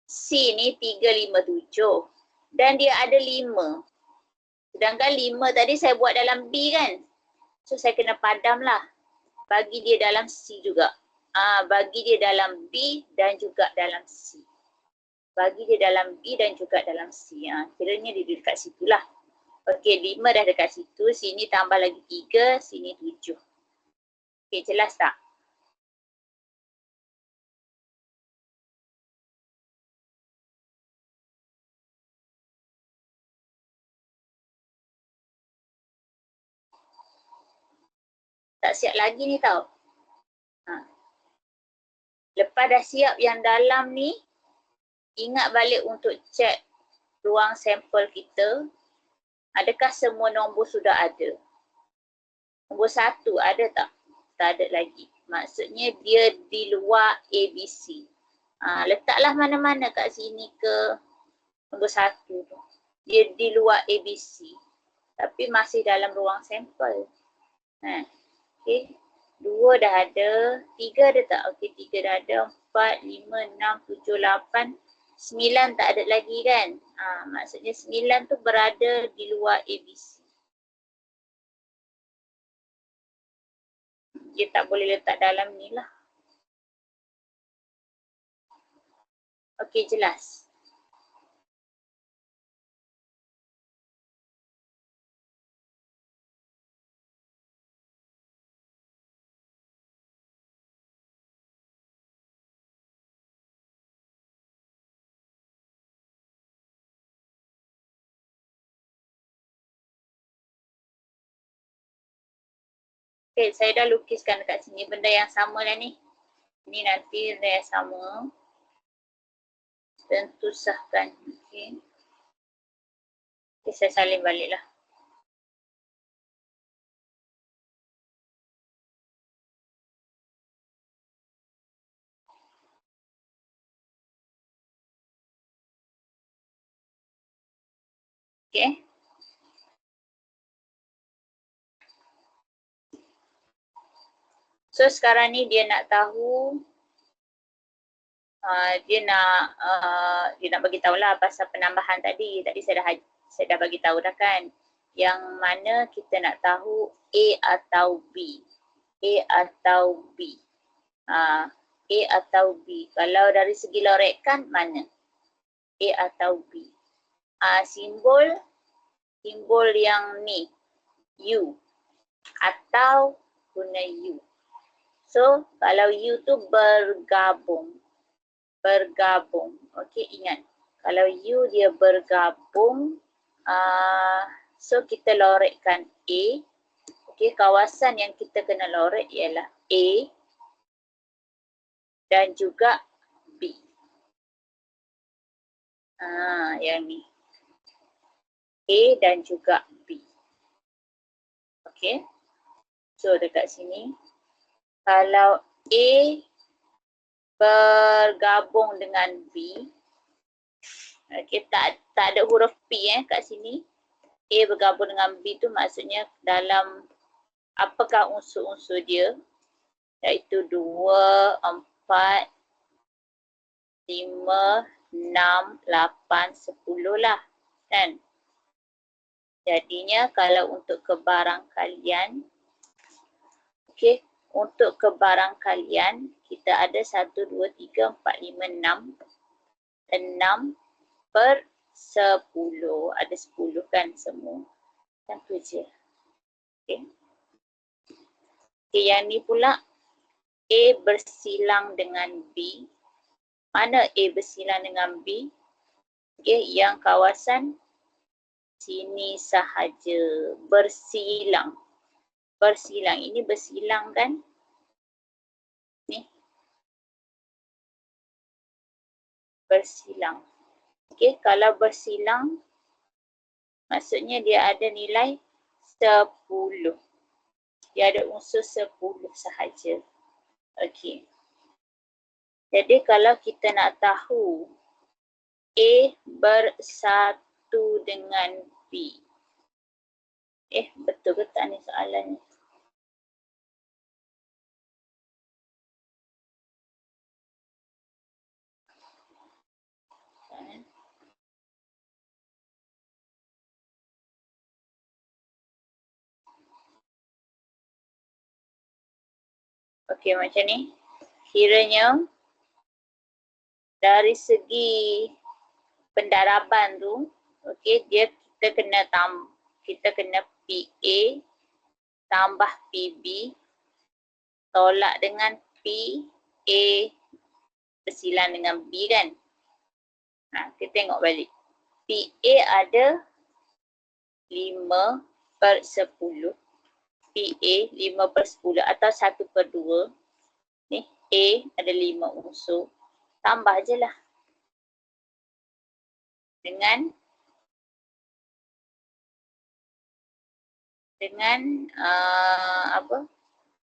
C ni 3, 5, 7. Dan dia ada 5. Sedangkan 5 tadi saya buat dalam B kan. So, saya kena padam lah. Bagi dia dalam C juga. Bagi dia dalam B dan juga dalam C. Bagi dia dalam B dan juga dalam C. Kiranya dia dekat situ lah. Okey, 5 dah dekat situ. Sini tambah lagi 3, sini 7. Okey, jelas tak? Tak siap lagi ni tau. Lepas dah siap yang dalam ni, ingat balik untuk cek ruang sampel kita. Adakah semua nombor sudah ada? Nombor 1 ada tak? Tak ada lagi. Maksudnya dia di luar ABC. Letaklah mana-mana kat sini ke nombor 1 tu. Dia di luar ABC. Tapi masih dalam ruang sampel. Okey. 2 dah ada. 3 ada tak? Okey, 3 dah ada. 4, 5, 6, 7, 8. 9 tak ada lagi kan? Maksudnya 9 tu berada di luar ABC. Dia tak boleh letak dalam ni lah. Okey, jelas. Okey, saya dah lukiskan dekat sini benda yang sama dah ni. Ini nanti benda yang sama. Tentu sahkan. Okey. Okay, saya salin balik lah. Okey. So sekarang ni dia nak tahu, dia nak bagi tahulah pasal penambahan tadi. Tadi saya dah bagi tahu dah kan. Yang mana kita nak tahu A atau B. A atau B. A atau B. Kalau dari segi lorekan mana? A atau B. Simbol yang ni U atau guna U. So, kalau U tu bergabung. Okey, ingat. Kalau U dia bergabung, so kita lorekkan A. Okey, kawasan yang kita kena lorek ialah A dan juga B. Yang ni. A dan juga B. Okey. So, dekat sini. Kalau A bergabung dengan B, okay, tak ada huruf P kat sini. A bergabung dengan B tu maksudnya dalam apakah unsur-unsur dia, iaitu 2, 4, 5, 6, 8, 10 lah kan. Jadinya kalau untuk kebarangkalian, okey, untuk kebarangkalian kita ada 1, 2, 3, 4, 5, 6. 6 per 10. Ada 10 kan semua. Yang tu je. Okay. Okay, yang ni pula A bersilang dengan B. Mana A bersilang dengan B? Okay, yang kawasan sini sahaja. Bersilang. Bersilang. Ini bersilang kan? Ni. Bersilang. Okay, kalau bersilang, maksudnya dia ada nilai 10. Dia ada unsur 10 sahaja. Okay. Jadi kalau kita nak tahu A bersatu dengan B. Betul ke tak ni soalannya? Okey, macam ni. Kiranya dari segi pendaraban tu, okey, kita kena PA tambah PB tolak dengan PA bersilang dengan B kan. Kita tengok balik. PA ada 5/10. PA 5/10 atau 1/2. Ni A ada 5 unsur. Tambah je lah. Dengan apa?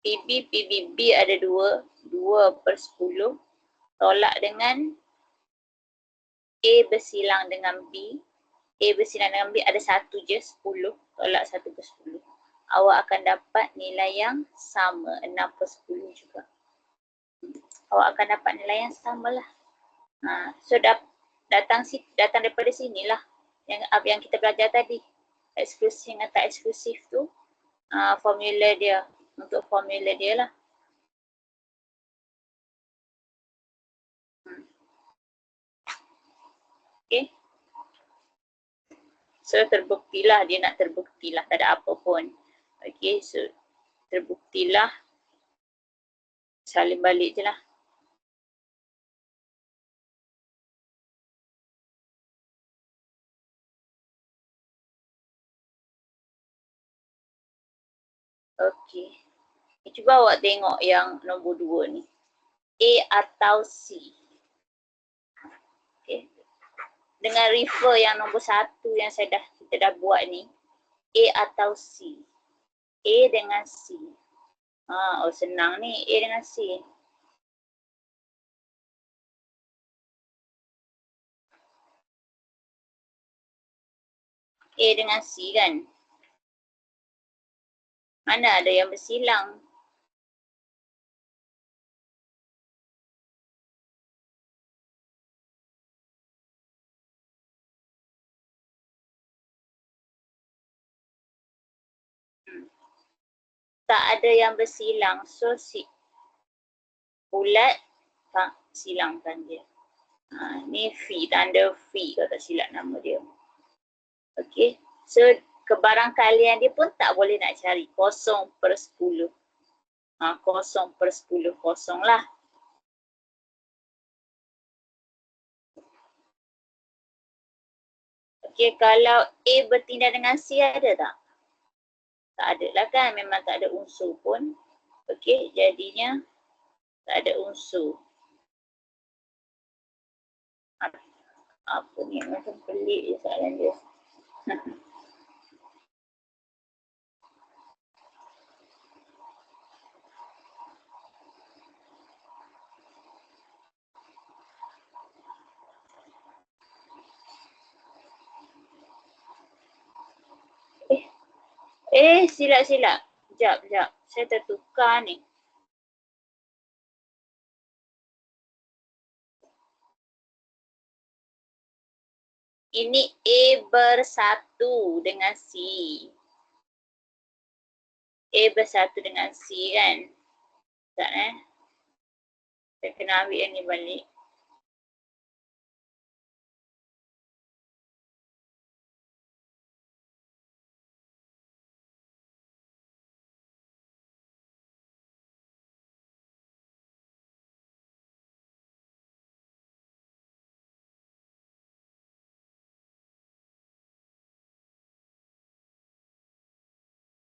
PB ada 2/10 tolak dengan A bersilang dengan B. A bersilang dengan B ada 1 je, 10 tolak 1/10. Awak akan dapat nilai yang sama, 6/10 juga. Awak akan dapat nilai yang sama lah. So datang daripada sinilah yang kita belajar tadi. Eksklusif dengan tak eksklusif tu formula dia, untuk formula dia lah. Okay. So terbuktilah, dia nak terbuktilah, tak ada apa pun. Okay, so terbuktilah. Salin balik je lah. Okay. Cuba awak tengok yang nombor 2 ni. A atau C. Okay. Dengan refer yang nombor 1 yang kita dah buat ni. A atau C. A dengan C. Senang ni A dengan C. A dengan C kan. Mana ada yang bersilang? Tak ada yang bersilang. So bulat tak silangkan dia. Ni V, tanda V kalau tak silap nama dia. Okay. So kebarangkalian dia pun tak boleh nak cari 0/10. 0/10 kosong lah. Okay, kalau A bertindak dengan C ada tak? Tak ada lah kan, memang tak ada unsur pun. Okay, jadinya tak ada unsur. Apa ni, macam pelik je soalan dia. Silap. Sekejap. Saya tertukar ni. Ini A bersatu dengan C. A bersatu dengan C kan. Sekejap Saya kena ambil yang ni balik.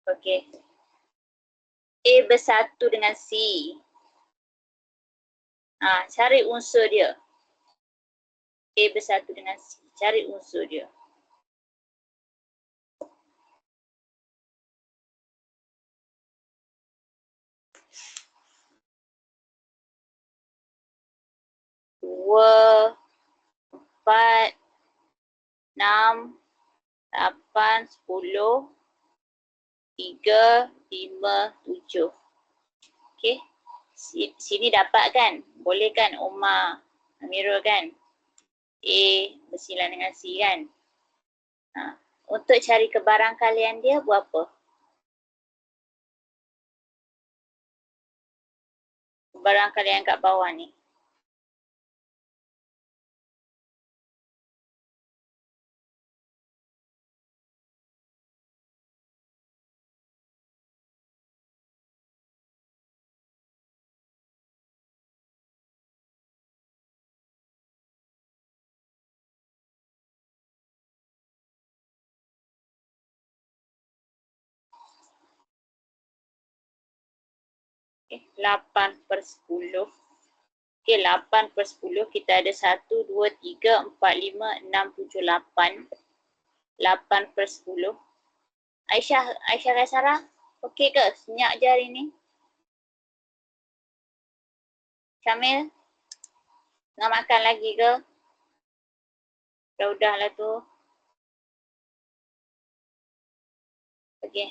Okey. A bersatu dengan C. Cari unsur dia. A bersatu dengan C. Cari unsur dia. Dua, 4, 6, 8, 10, 3, 5, 7. Okey. Sini dapat kan? Boleh kan Umar, Amirul kan? A bersilang dengan C kan? Untuk cari kebarangkalian dia buat apa? Kebarangkalian kat bawah ni. Okay, 8/10. Okay, 8/10 kita ada 1, 2, 3, 4, 5, 6, 7, 8. 8/10. Aisyah Kaisara, okey ke? Senyap je hari ni? Syamil, nak makan lagi ke? Udahlah tu. Okey.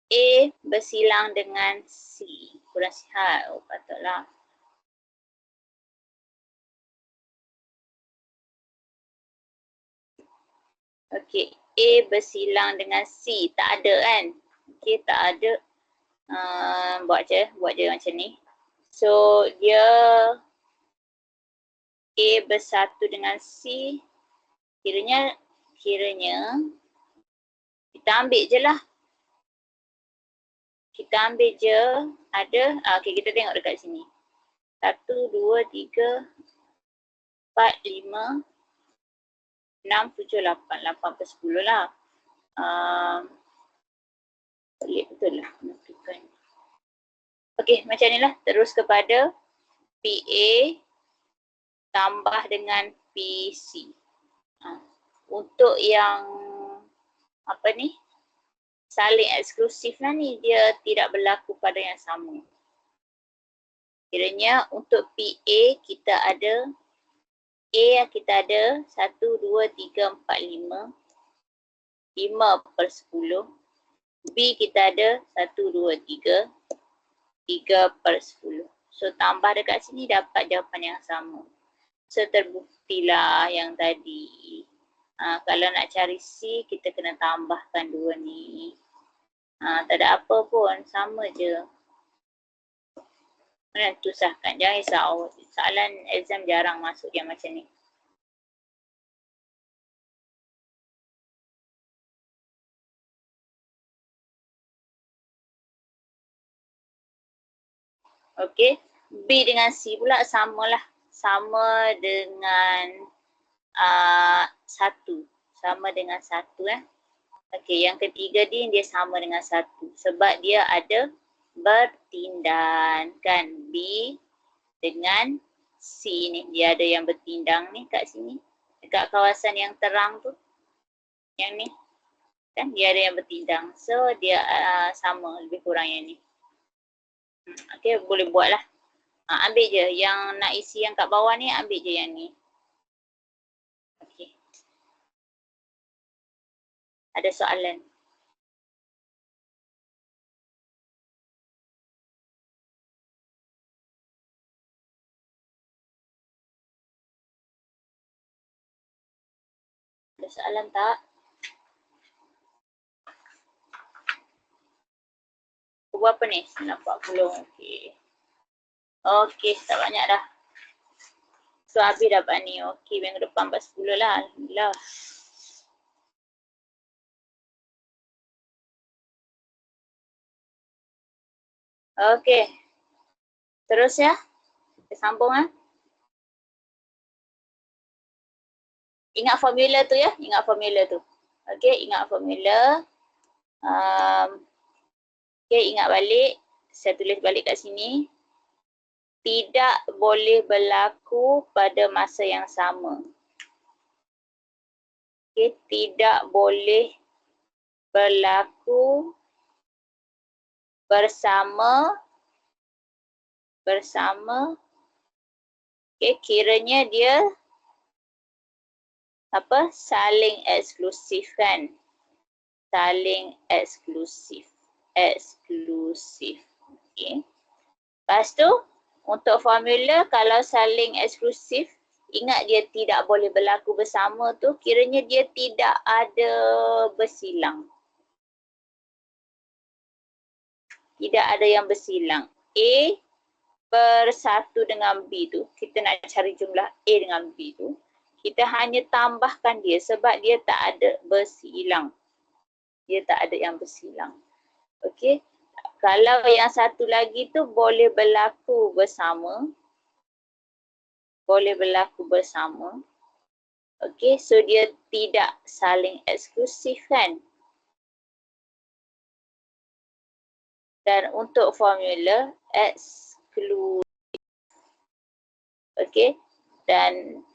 A bersilang dengan C. Kurang sihat. Oh, patutlah. Okey. A bersilang dengan C. Tak ada kan? Okey, tak ada. Buat je macam ni. So, dia A bersatu dengan C. Kiranya kita ambil je lah. Kita ambil je ada, okay, kita tengok dekat sini. 1, 2, 3, 4, 5, 6, 7, 8. 8/10 lah. Betul lah. Okey, macam ni lah. Terus kepada PA tambah dengan PC. Untuk yang apa ni? Saling eksklusif lah ni, dia tidak berlaku pada yang sama. Kiranya untuk PA kita ada A kita ada 1, 2, 3, 4, 5. 5/10. B kita ada 1, 2, 3. 3/10. So tambah dekat sini dapat jawapan yang sama. So terbuktilah yang tadi. Kalau nak cari C, kita kena tambahkan dua ni. Tak ada apa pun, sama je. Mana tu sahkan, jangan risau. Soalan exam jarang masuk yang macam ni. Okey, B dengan C pula samalah. Sama dengan 1. Sama dengan 1 Okey, yang ketiga dia sama dengan 1. Sebab dia ada bertindan kan. B dengan C ni. Dia ada yang bertindang ni kat sini. Dekat kawasan yang terang tu. Yang ni. Kan dia ada yang bertindang. So dia sama lebih kurang yang ni. Okey, boleh buat lah. Ambil je. Yang nak isi yang kat bawah ni, ambil je yang ni. Okey. Ada soalan? Ada soalan tak? Berapa ni? 9:40. Okey. Okey, tak banyak dah. So, habis dapat ni. Okey, minggu depan 4:10 lah. Alhamdulillah. Okey. Terus ya. Kita sambung Ingat formula tu ya. Ingat formula tu. Okey, ingat formula. Okay, ingat balik. Saya tulis balik kat sini. Tidak boleh berlaku pada masa yang sama. Okay, tidak boleh berlaku bersama. Okay, kiranya dia apa? Saling eksklusif kan? Saling eksklusif. Okay. Lepas tu, untuk formula kalau saling eksklusif, ingat dia tidak boleh berlaku bersama tu, kiranya dia tidak ada bersilang. Tidak ada yang bersilang. A bersatu dengan B tu, kita nak cari jumlah A dengan B tu, kita hanya tambahkan dia sebab dia tak ada bersilang. Dia tak ada yang bersilang. Okey. Kalau yang satu lagi tu boleh berlaku bersama. Boleh berlaku bersama. Okey, so dia tidak saling eksklusif kan? Dan untuk formula eksklusif. Okey. Dan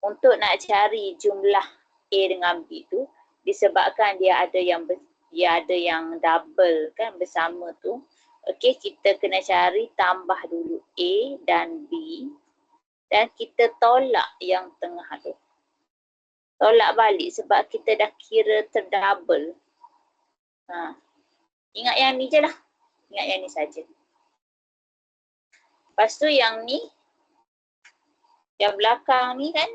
untuk nak cari jumlah A dengan B tu disebabkan dia ada yang double kan bersama tu. Okey, kita kena cari tambah dulu A dan B dan kita tolak yang tengah tu. Tolak balik sebab kita dah kira terdouble. Ingat yang ni je lah. Ingat yang ni saja. Lepas tu yang ni, yang belakang ni kan,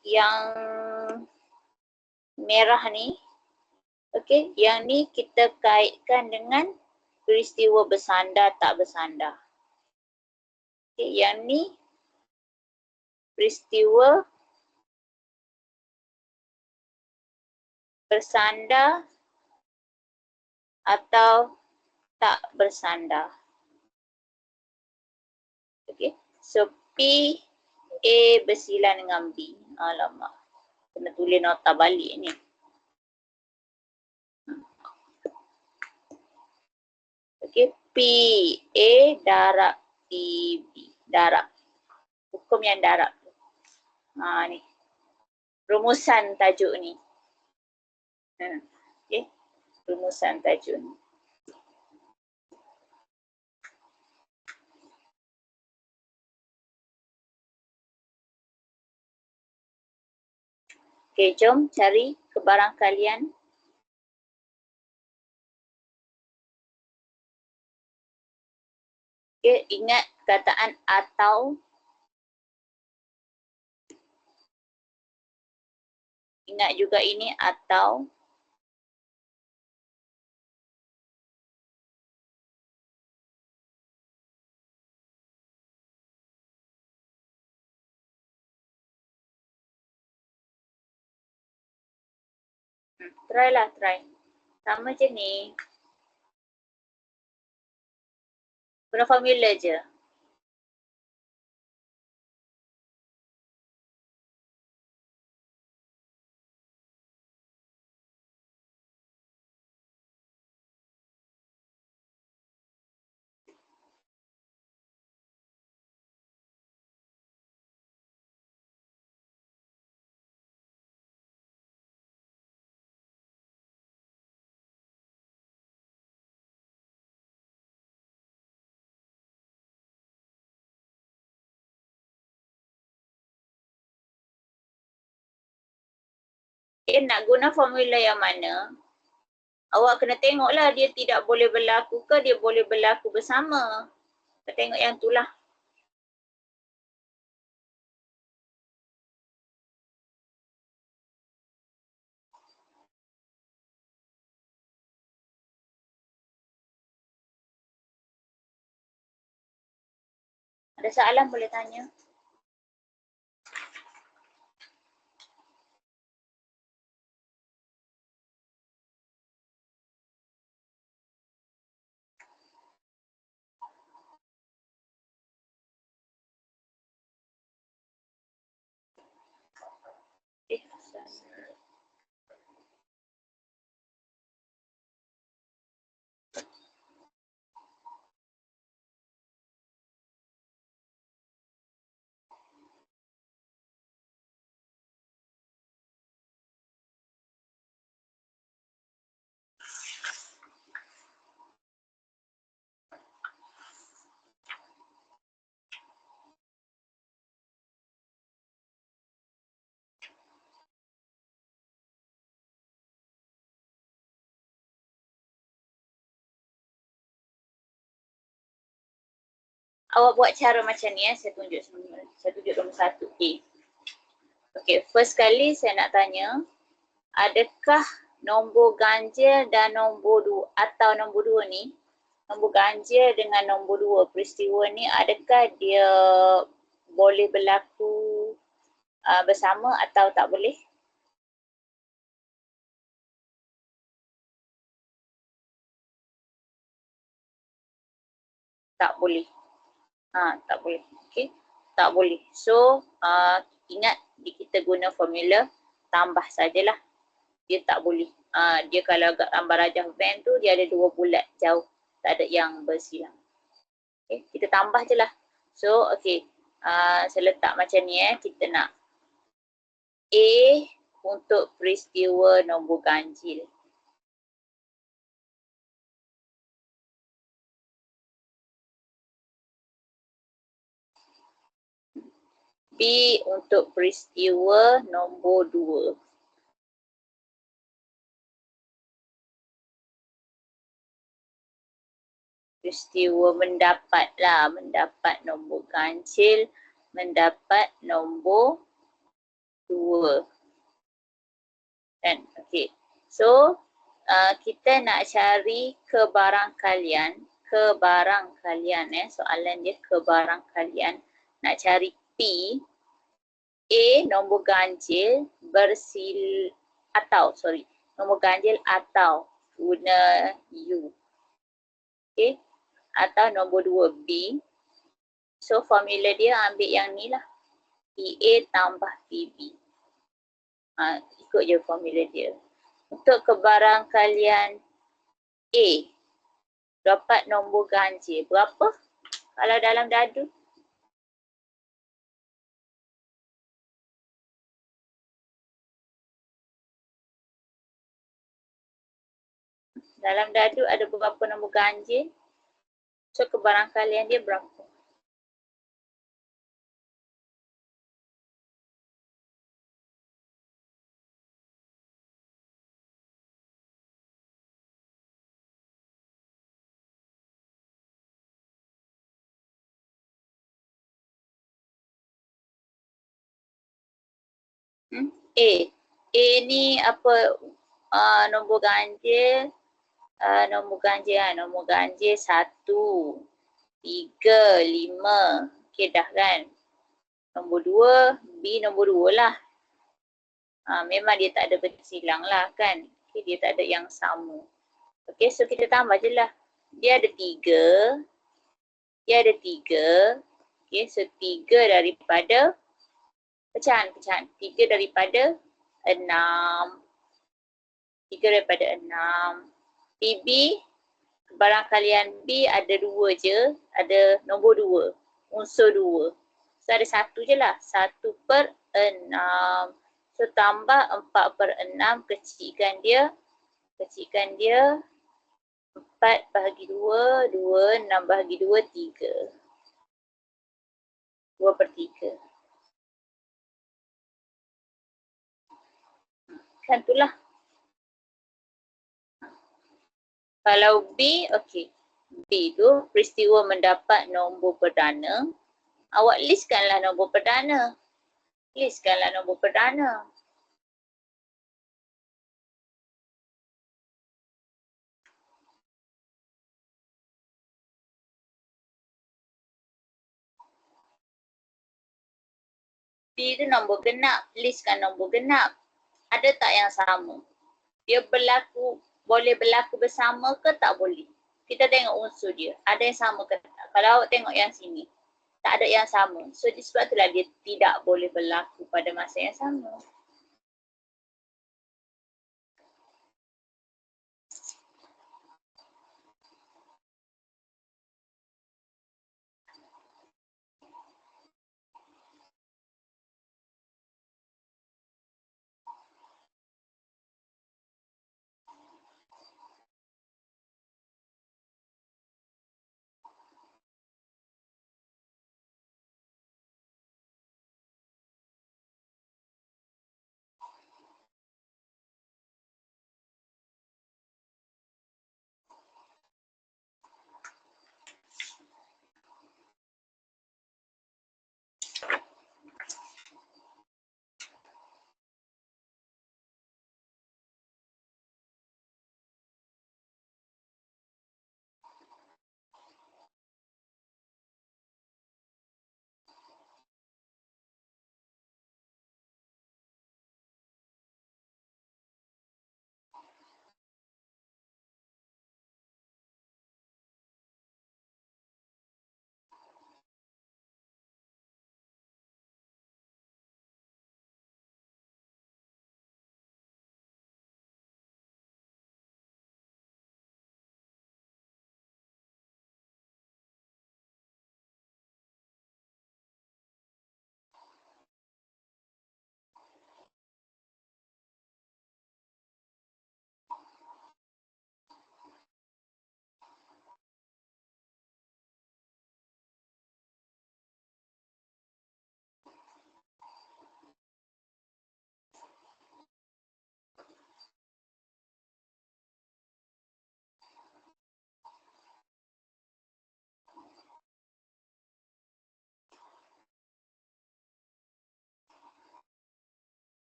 yang merah ni, okey, yang ni kita kaitkan dengan peristiwa bersandar tak bersandar. Okay, yang ni peristiwa bersandar atau tak bersandar. Okay, so P, A bersilang dengan B. Alamak, kena tulis nota balik ni. Okay, P, A darab P, B. Darab. Hukum yang darab. Ni. Rumusan tajuk ni. Okay, rumusan tajuk ni. Okay, jom cari kebarangkalian. Okay, ingat kataan atau. Ingat juga ini atau. Try lah, try. Sama je ni. Guna formula je. Nak guna formula yang mana? Awak kena tengoklah dia tidak boleh berlaku ke dia boleh berlaku bersama. Kita tengok yang tu lah. Ada soalan boleh tanya. Awak buat cara macam ni saya tunjuk semua. Saya tunjuk nombor 1 A. Okey, first kali saya nak tanya, adakah nombor ganjil dan nombor 2 atau nombor 2 ni, nombor ganjil dengan nombor 2 peristiwa ni, adakah dia boleh berlaku bersama atau tak boleh? Tak boleh. Tak boleh. Okey. Tak boleh. So, ingat kita guna formula tambah sajalah. Dia tak boleh. Dia kalau gambar rajah van tu dia ada 2 bulat jauh. Tak ada yang bersilang. Okay. Kita tambah je lah. So, okey. Saya letak macam ni Kita nak A untuk peristiwa nombor ganjil. B untuk peristiwa nombor 2. Peristiwa mendapat nombor ganjil, mendapat nombor 2. Kan? Okey. So, kita nak cari kebarangkalian. Soalan dia kebarangkalian. Nak cari P, A nombor ganjil nombor ganjil atau guna U. Okey. Atau nombor 2 B. So formula dia ambil yang ni lah. PA tambah PB. Ikut je formula dia. Untuk kebarangkalian A, dapat nombor ganjil berapa? Kalau dalam dadu. Dalam dadu ada berapa nombor ganjil? So kebarangkalian dia berapa? A. A ni apa? Nombor ganjil. Nombor ganjil 1, 3, 5. Okey dah kan? Nombor 2, B nombor 2 lah. Memang dia tak ada bersilang lah kan? Okay, dia tak ada yang sama. Okay, so kita tambah je lah. Dia ada 3. Okay, so 3 daripada pecahan. 3 daripada 6. 3 daripada 6. PB, barangkalian B ada 2 je. Ada nombor 2. Unsur 2. So ada 1 je lah. 1 per 6. So tambah 4 per 6, kecilkan dia 4 bahagi 2, 6 bahagi 2, 3. 2 per 3. Kan tu lah. Kalau B, okey. B tu peristiwa mendapat nombor perdana. Awak listkanlah nombor perdana. B tu nombor genap. Listkan nombor genap. Ada tak yang sama? Dia boleh berlaku bersama ke tak boleh? Kita tengok unsur dia. Ada yang sama ke tak? Kalau awak tengok yang sini, tak ada yang sama. So sebab itulah dia tidak boleh berlaku pada masa yang sama.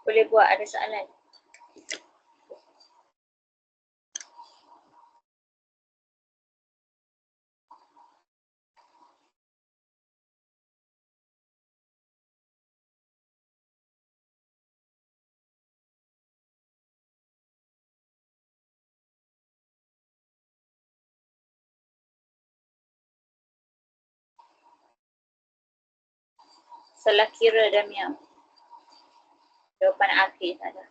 Boleh buat, ada soalan. Salah kira Damian. Jawapan akhir saja.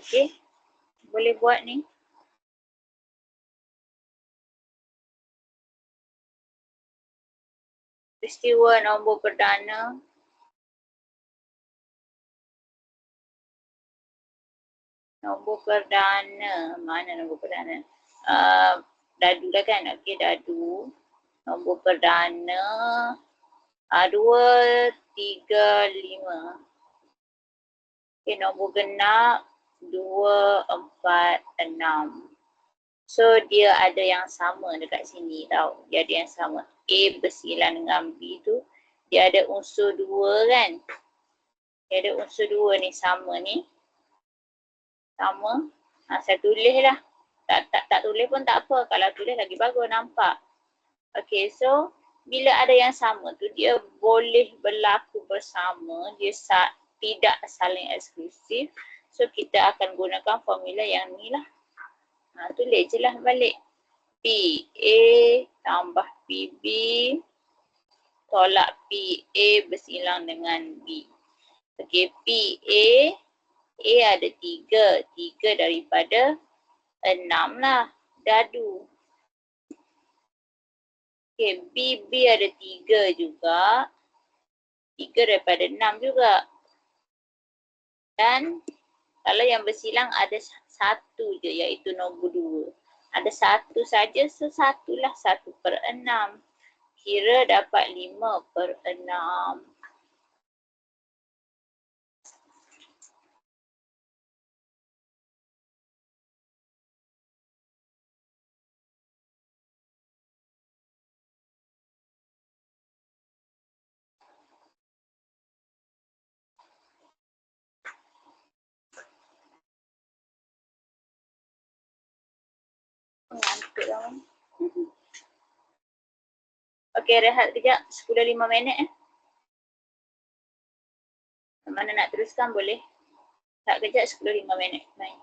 Okey. Boleh buat ni. Peristiwa nombor perdana. Nombor perdana. Mana nombor perdana? Dadu lah kan? Okey, dadu. Nombor perdana. 2, 3, 5. Okey, nombor genap. 2, 4, 6. So, dia ada yang sama dekat sini tau. Dia ada yang sama. A bersilang dengan B tu. Dia ada unsur 2 kan? Dia ada unsur 2 ni, sama ni. Sama. Saya tulis lah. Tak tulis pun tak apa. Kalau tulis lagi bagus nampak. Okay, so bila ada yang sama tu, dia boleh berlaku bersama. Dia tidak saling eksklusif. So, kita akan gunakan formula yang ni lah. Tulis je lah balik. PA tambah PB tolak PA bersilang dengan B. Okey, PA, A ada 3. 3 daripada 6 lah. Dadu. Okey, BB ada 3 juga. 3 daripada 6 juga. Dan kalau yang bersilang ada 1 je, iaitu nombor 2. Ada 1 saja, so 1 lah, 1/6. Kira dapat 5/6. Ngantuk lah. Okey, rehat kejap. 10-5 minit. Mana nak teruskan boleh. Rehat kejap 10-5 minit. Baik.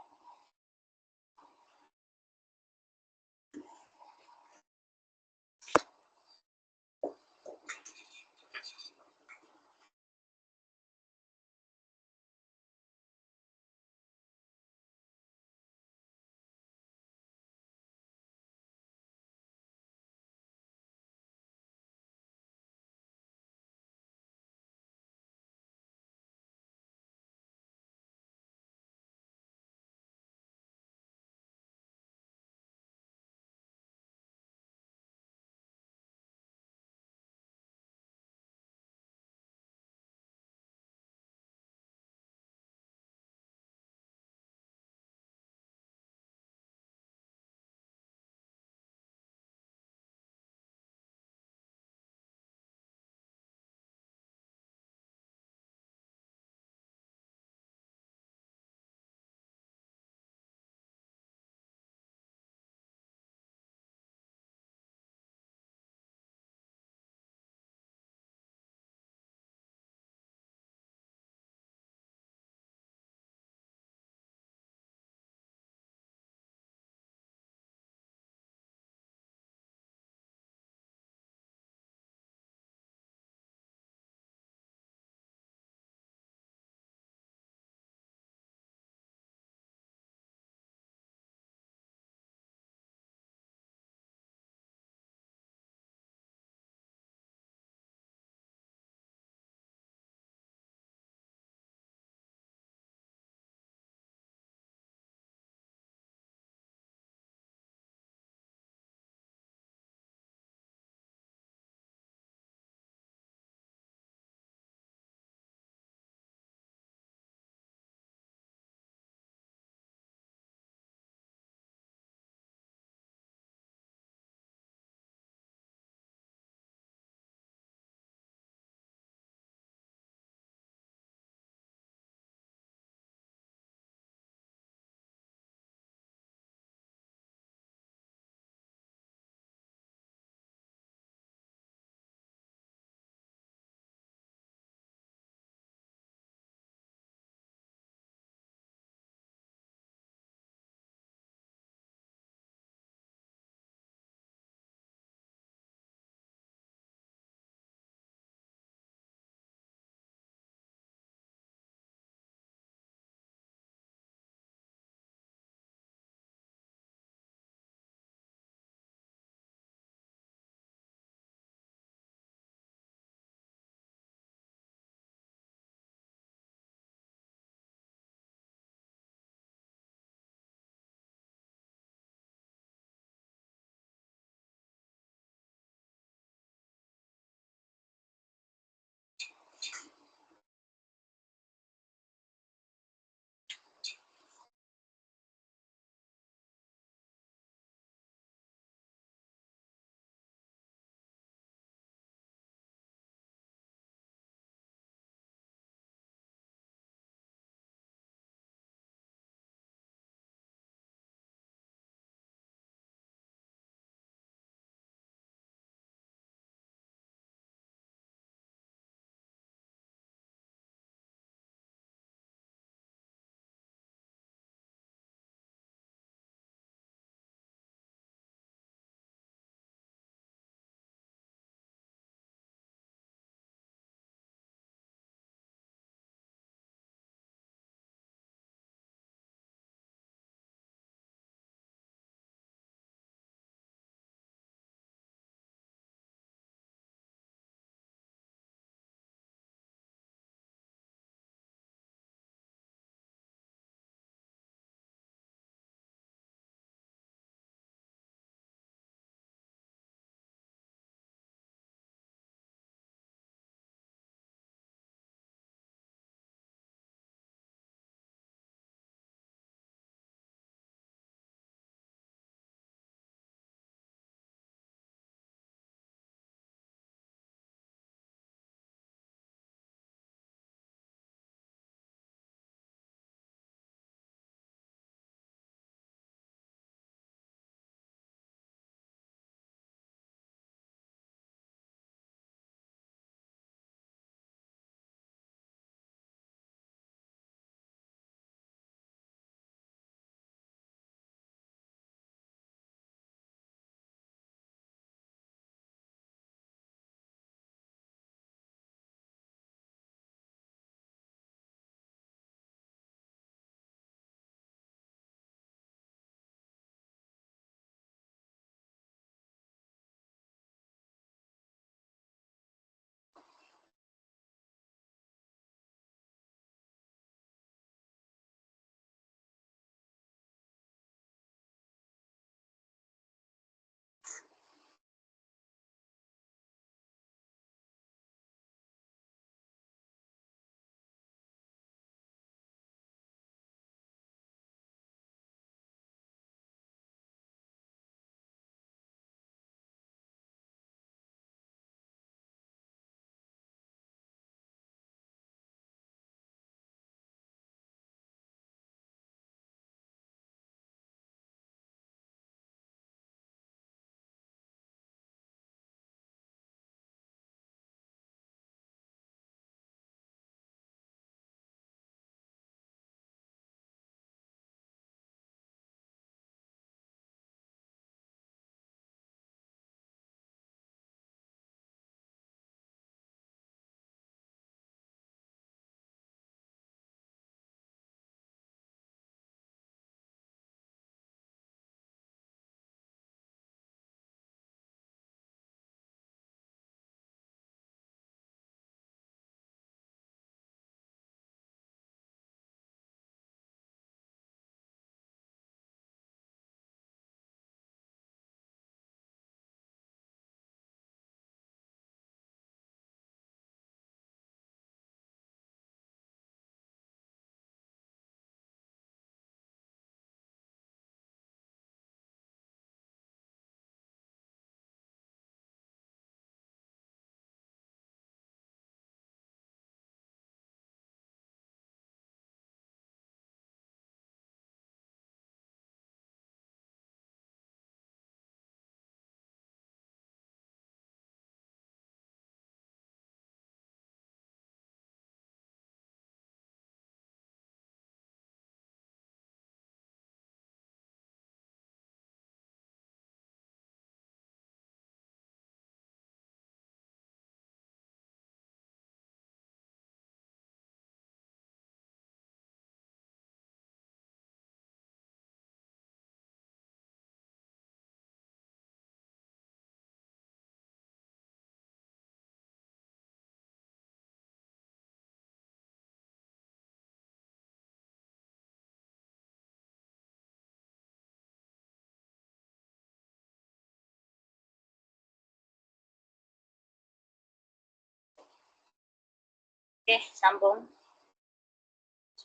Okay, sambung.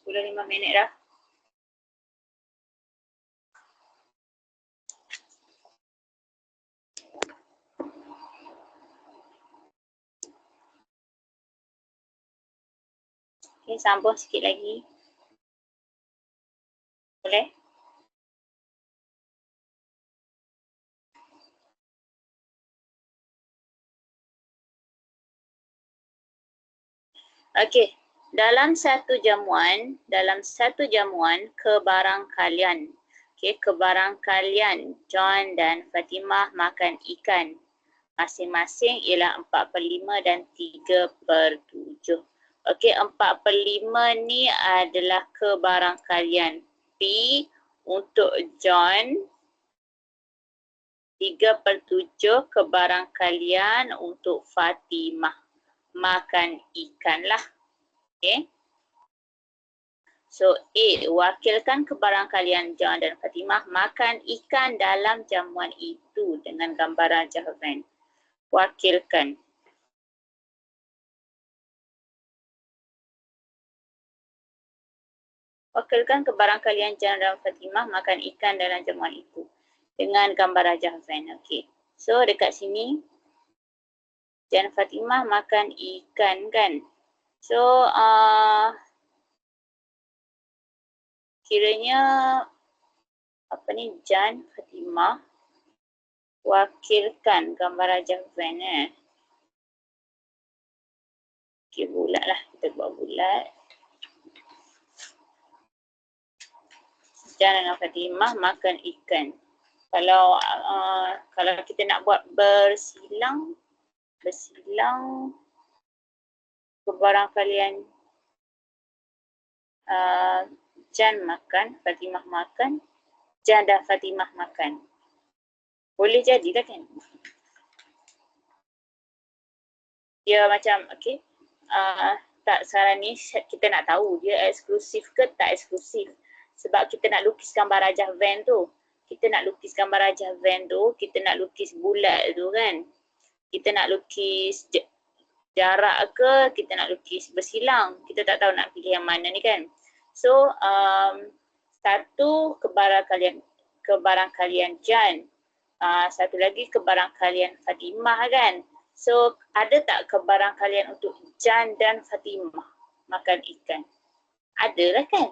10-5 minit dah. Okay, sambung sikit lagi. Boleh? Okey, dalam satu jamuan kebarangkalian. Okey, kebarangkalian John dan Fatimah makan ikan. Masing-masing ialah 4/5 dan 3/7. Okey, 4/5 ni adalah kebarangkalian. P untuk John, 3/7 kebarangkalian untuk Fatimah. Makan ikan lah. Okay. So A, wakilkan kebarangkalian John dan Fatimah makan ikan dalam jamuan itu dengan gambar Rajah Van. Wakilkan. Wakilkan kebarangkalian John dan Fatimah makan ikan dalam jamuan itu dengan gambar Rajah Van. Okay. So dekat sini John Fatimah makan ikan kan. So kiranya apa ni, John Fatimah wakilkan gambar Rajah Van Okay, bulat lah. Kita buat bulat. John dan Fatimah makan ikan. Kalau kita nak buat bersilang kebarangkalian John makan, Fatimah makan, John dan Fatimah makan. Boleh jadi tak kan? Dia macam, okay. Tak, sekarang ni kita nak tahu dia eksklusif ke tak eksklusif. Sebab kita nak lukis gambar Rajah Van tu. Kita nak lukis bulat tu kan. Kita nak lukis jarak ke, kita nak lukis bersilang. Kita tak tahu nak pilih yang mana ni kan. So, satu kebarangkalian John. Satu lagi kebarangkalian Fatimah kan. So, ada tak kebarangkalian untuk John dan Fatimah makan ikan? Ada lah kan?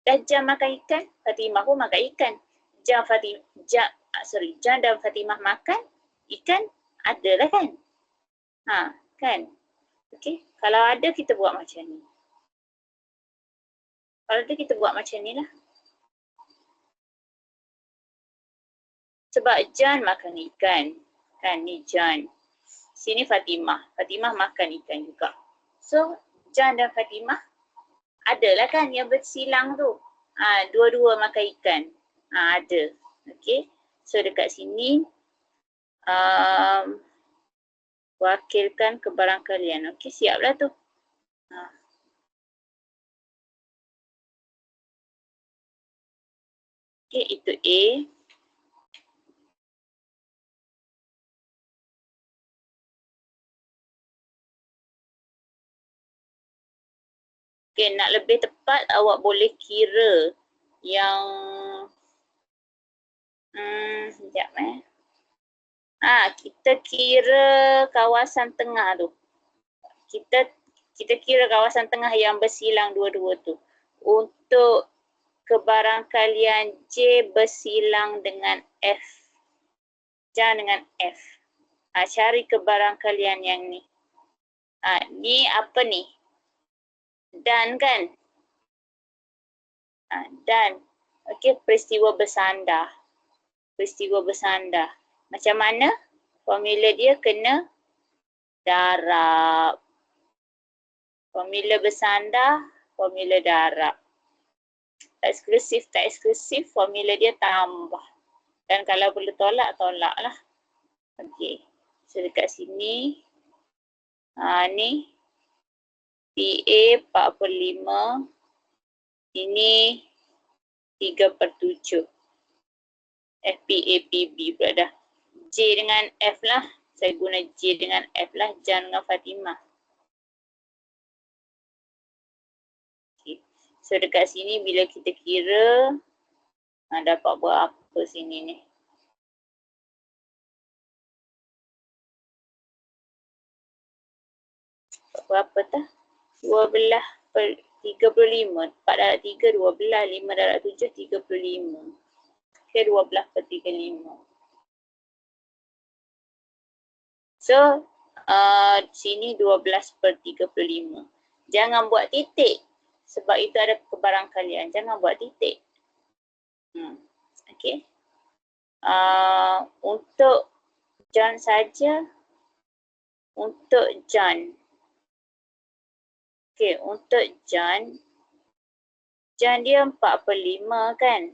Dan John makan ikan, Fatimah pun makan ikan. John dan Fatimah makan ikan, ada lah kan? Kan? Okey, kalau ada kita buat macam ni. Kalau ada kita buat macam ni lah. Sebab John makan ikan. Kan, ni John. Sini Fatimah. Fatimah makan ikan juga. So, John dan Fatimah adalah kan yang bersilang tu. Dua-dua makan ikan. Ada. Okey. So, dekat sini wakilkan kebarangkalian. Okey, siaplah tu. Okey, itu A. Okay, nak lebih tepat awak boleh kira yang sekejap kita kira kawasan tengah tu. Kita kira kawasan tengah yang bersilang dua-dua tu. Untuk kebarangkalian J bersilang dengan F. Jangan dengan F. Cari kebarangkalian yang ni. Ni apa ni? Dan kan? Dan. Okey, peristiwa bersandar. Macam mana? Formula dia kena darab. Formula bersandar, formula darab. Tak eksklusif, formula dia tambah. Dan kalau boleh tolak lah. Okey. So dekat sini, ni PA 45, ini 3/7. FPA PB pula dah. J dengan F lah. Saya guna J dengan F lah. John dengan Fatimah. So dekat sini bila kita kira, dapat berapa sini ni? Berapa tah? 12 per 35. 4 darab 3, 12. 5 darab 7, 35. Okay, 12 per 35. So, sini 12 per 35. Jangan buat titik. Sebab itu ada kebarangkalian. Jangan buat titik. Okay. Untuk John saja. Untuk John. Okay, untuk John. John dia 4 per 5 kan.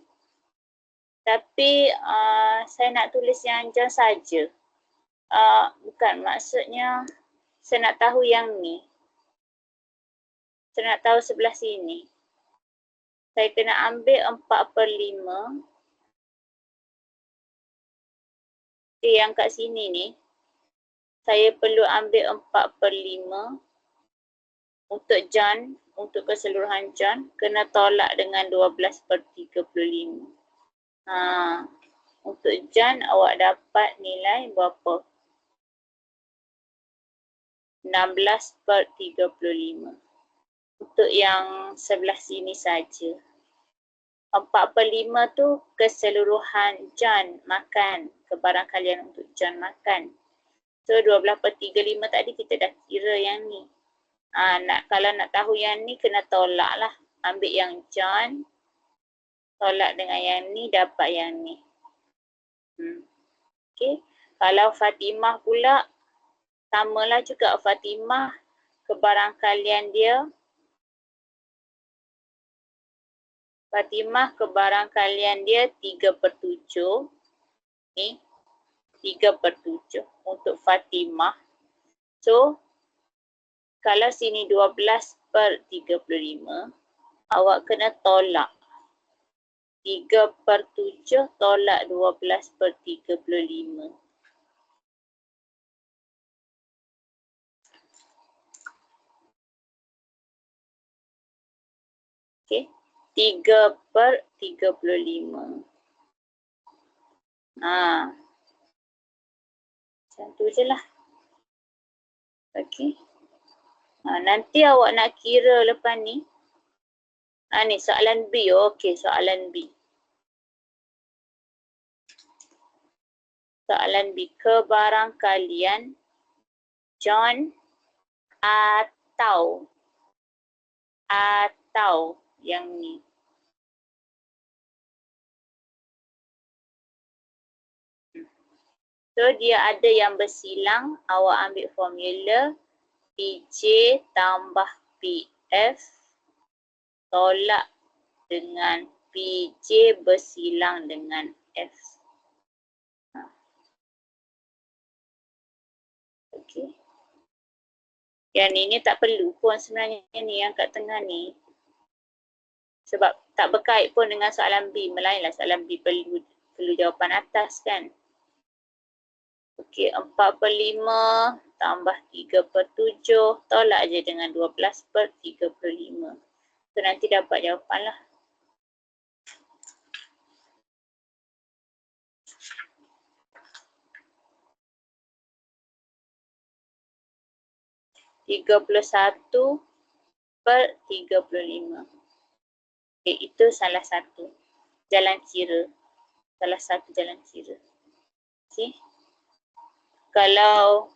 Tapi saya nak tulis yang John saja. Bukan, maksudnya saya nak tahu yang ni. Saya nak tahu sebelah sini. Saya kena ambil 4 per 5. Okay, yang kat sini ni. Saya perlu ambil 4 per 5. Untuk John, untuk keseluruhan John, kena tolak dengan 12 per 35. Untuk John, awak dapat nilai berapa? 16 per 35. Untuk yang sebelah sini saja. 4 per 5 tu keseluruhan John makan. Kebarangkalian untuk John makan. So 12 per 35 tadi kita dah kira yang ni. Kalau nak tahu yang ni kena tolak lah. Ambil yang John. Tolak dengan yang ni dapat yang ni. Okay. Kalau Fatimah pula. Samalah juga Fatimah. Kebarangkalian dia. Fatimah kebarangkalian dia 3 per 7. Ni. 3 per 7 untuk Fatimah. So, kalau sini 12 per 35, awak kena tolak. 3 per 7 tolak 12 per 35. Okay. 3 per 35. Macam tu je lah. Okay. Nanti awak nak kira lepas ni. Ni soalan B. Okay, soalan B. Soalan B. Kebarangkalian John atau yang ni. So dia ada yang bersilang, awak ambil formula PJ tambah PF tolak dengan PJ bersilang dengan F. Okay. Yang ni tak perlu pun sebenarnya ni yang kat tengah ni. Sebab tak berkait pun dengan soalan B. Melainlah soalan B perlu jawapan atas kan. Okey, 4 per 5 tambah 3 per 7. Tolak je dengan 12 per 35. So nanti dapat jawapan lah. (31 per 35). Okay, itu salah satu jalan kira. Salah satu jalan kira. Okay. Kalau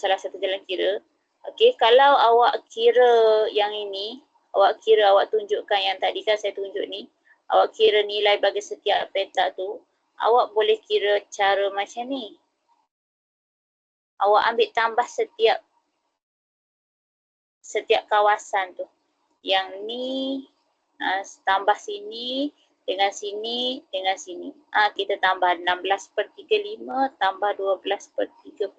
salah satu jalan kira. Okay, kalau awak kira yang ini, awak tunjukkan yang tadi kan saya tunjuk ni. Awak kira nilai bagi setiap petak tu, awak boleh kira cara macam ni. Awak ambil tambah setiap kawasan tu. Yang ni tambah sini dengan sini dengan sini. Kita tambah 16 per 35 tambah 12 per 35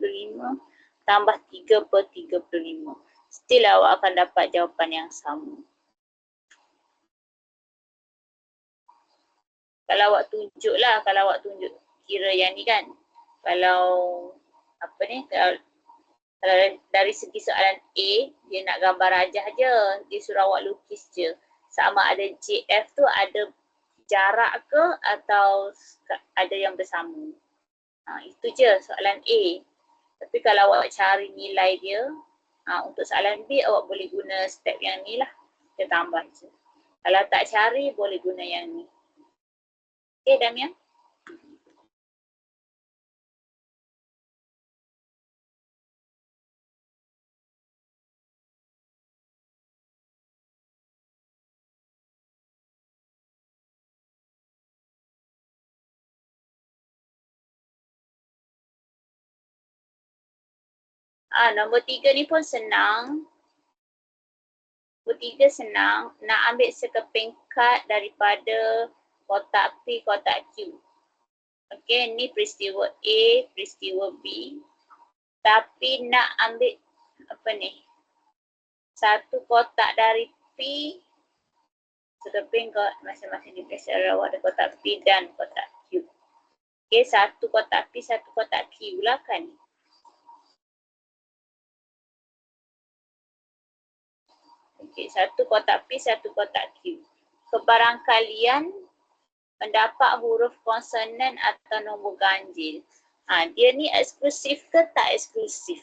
tambah 3 per 35. Still awak akan dapat jawapan yang sama. Kalau awak tunjuk kira yang ni kan. Kalau kalau dari segi soalan A, dia nak gambar rajah je. Dia suruh awak lukis je. sama ada JF tu ada jarak ke atau ada yang bersama. Itu je soalan A. Tapi kalau awak cari nilai dia, untuk soalan B awak boleh guna step yang ni lah. Kita tambah je. Kalau tak cari boleh guna yang ni. Okay, Damian? Nombor 3 ni pun senang. Nombor 3 senang. Nak ambil sekeping kad daripada kotak P, kotak Q. Okey, ni peristiwa A, peristiwa B. Tapi nak ambil apa ni? Satu kotak dari P, sekeping masing-masing di awak ada kotak P dan kotak Q. Okey, satu kotak P, satu kotak Q lah kan. Okey, satu kotak P, satu kotak Q. Kebarangkalian mendapat huruf konsonan atau nombor ganjil. Dia ni eksklusif ke tak eksklusif?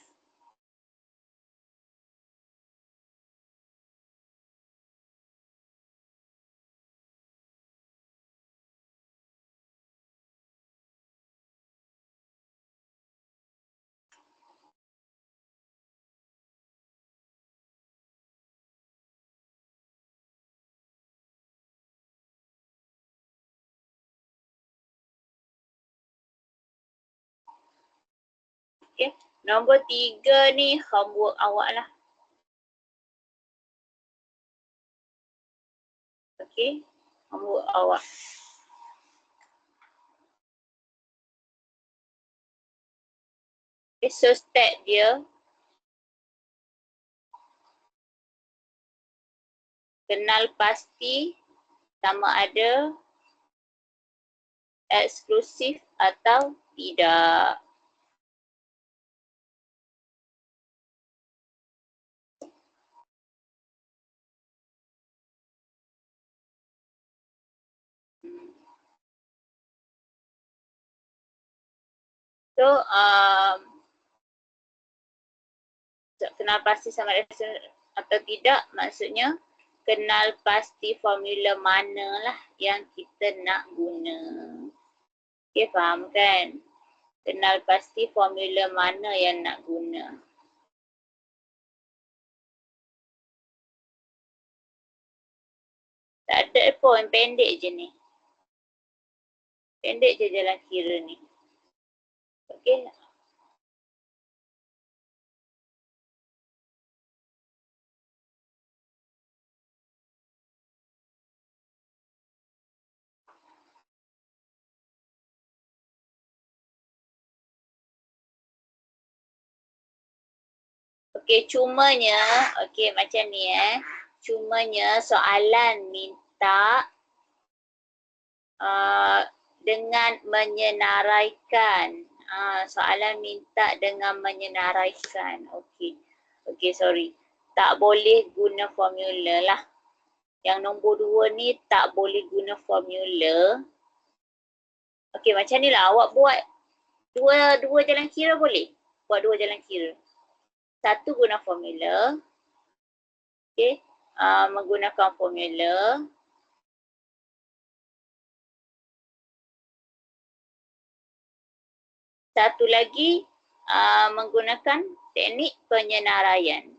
Okay. Nombor 3 ni homework awak lah. Okay. Homework awak. Okay. So step dia. Kenal pasti sama ada eksklusif atau tidak. So, kenal pasti sama ada atau tidak, maksudnya kenal pasti formula manalah yang kita nak guna. Okay, faham kan? Kenal pasti formula mana yang nak guna. Tak ada pun, pendek je ni. Pendek je jalan kira ni. Okay. Okay, cumanya, okay macam ni cumanya soalan minta dengan menyenaraikan. Soalan minta dengan menyenaraikan. Okay. Okay, sorry. Tak boleh guna formula lah. Yang nombor 2 ni tak boleh guna formula. Okay, macam ni lah. Awak buat dua jalan kira boleh? Buat 2 jalan kira. Satu guna formula. Okay. Menggunakan formula. Satu lagi menggunakan teknik penyenaraian.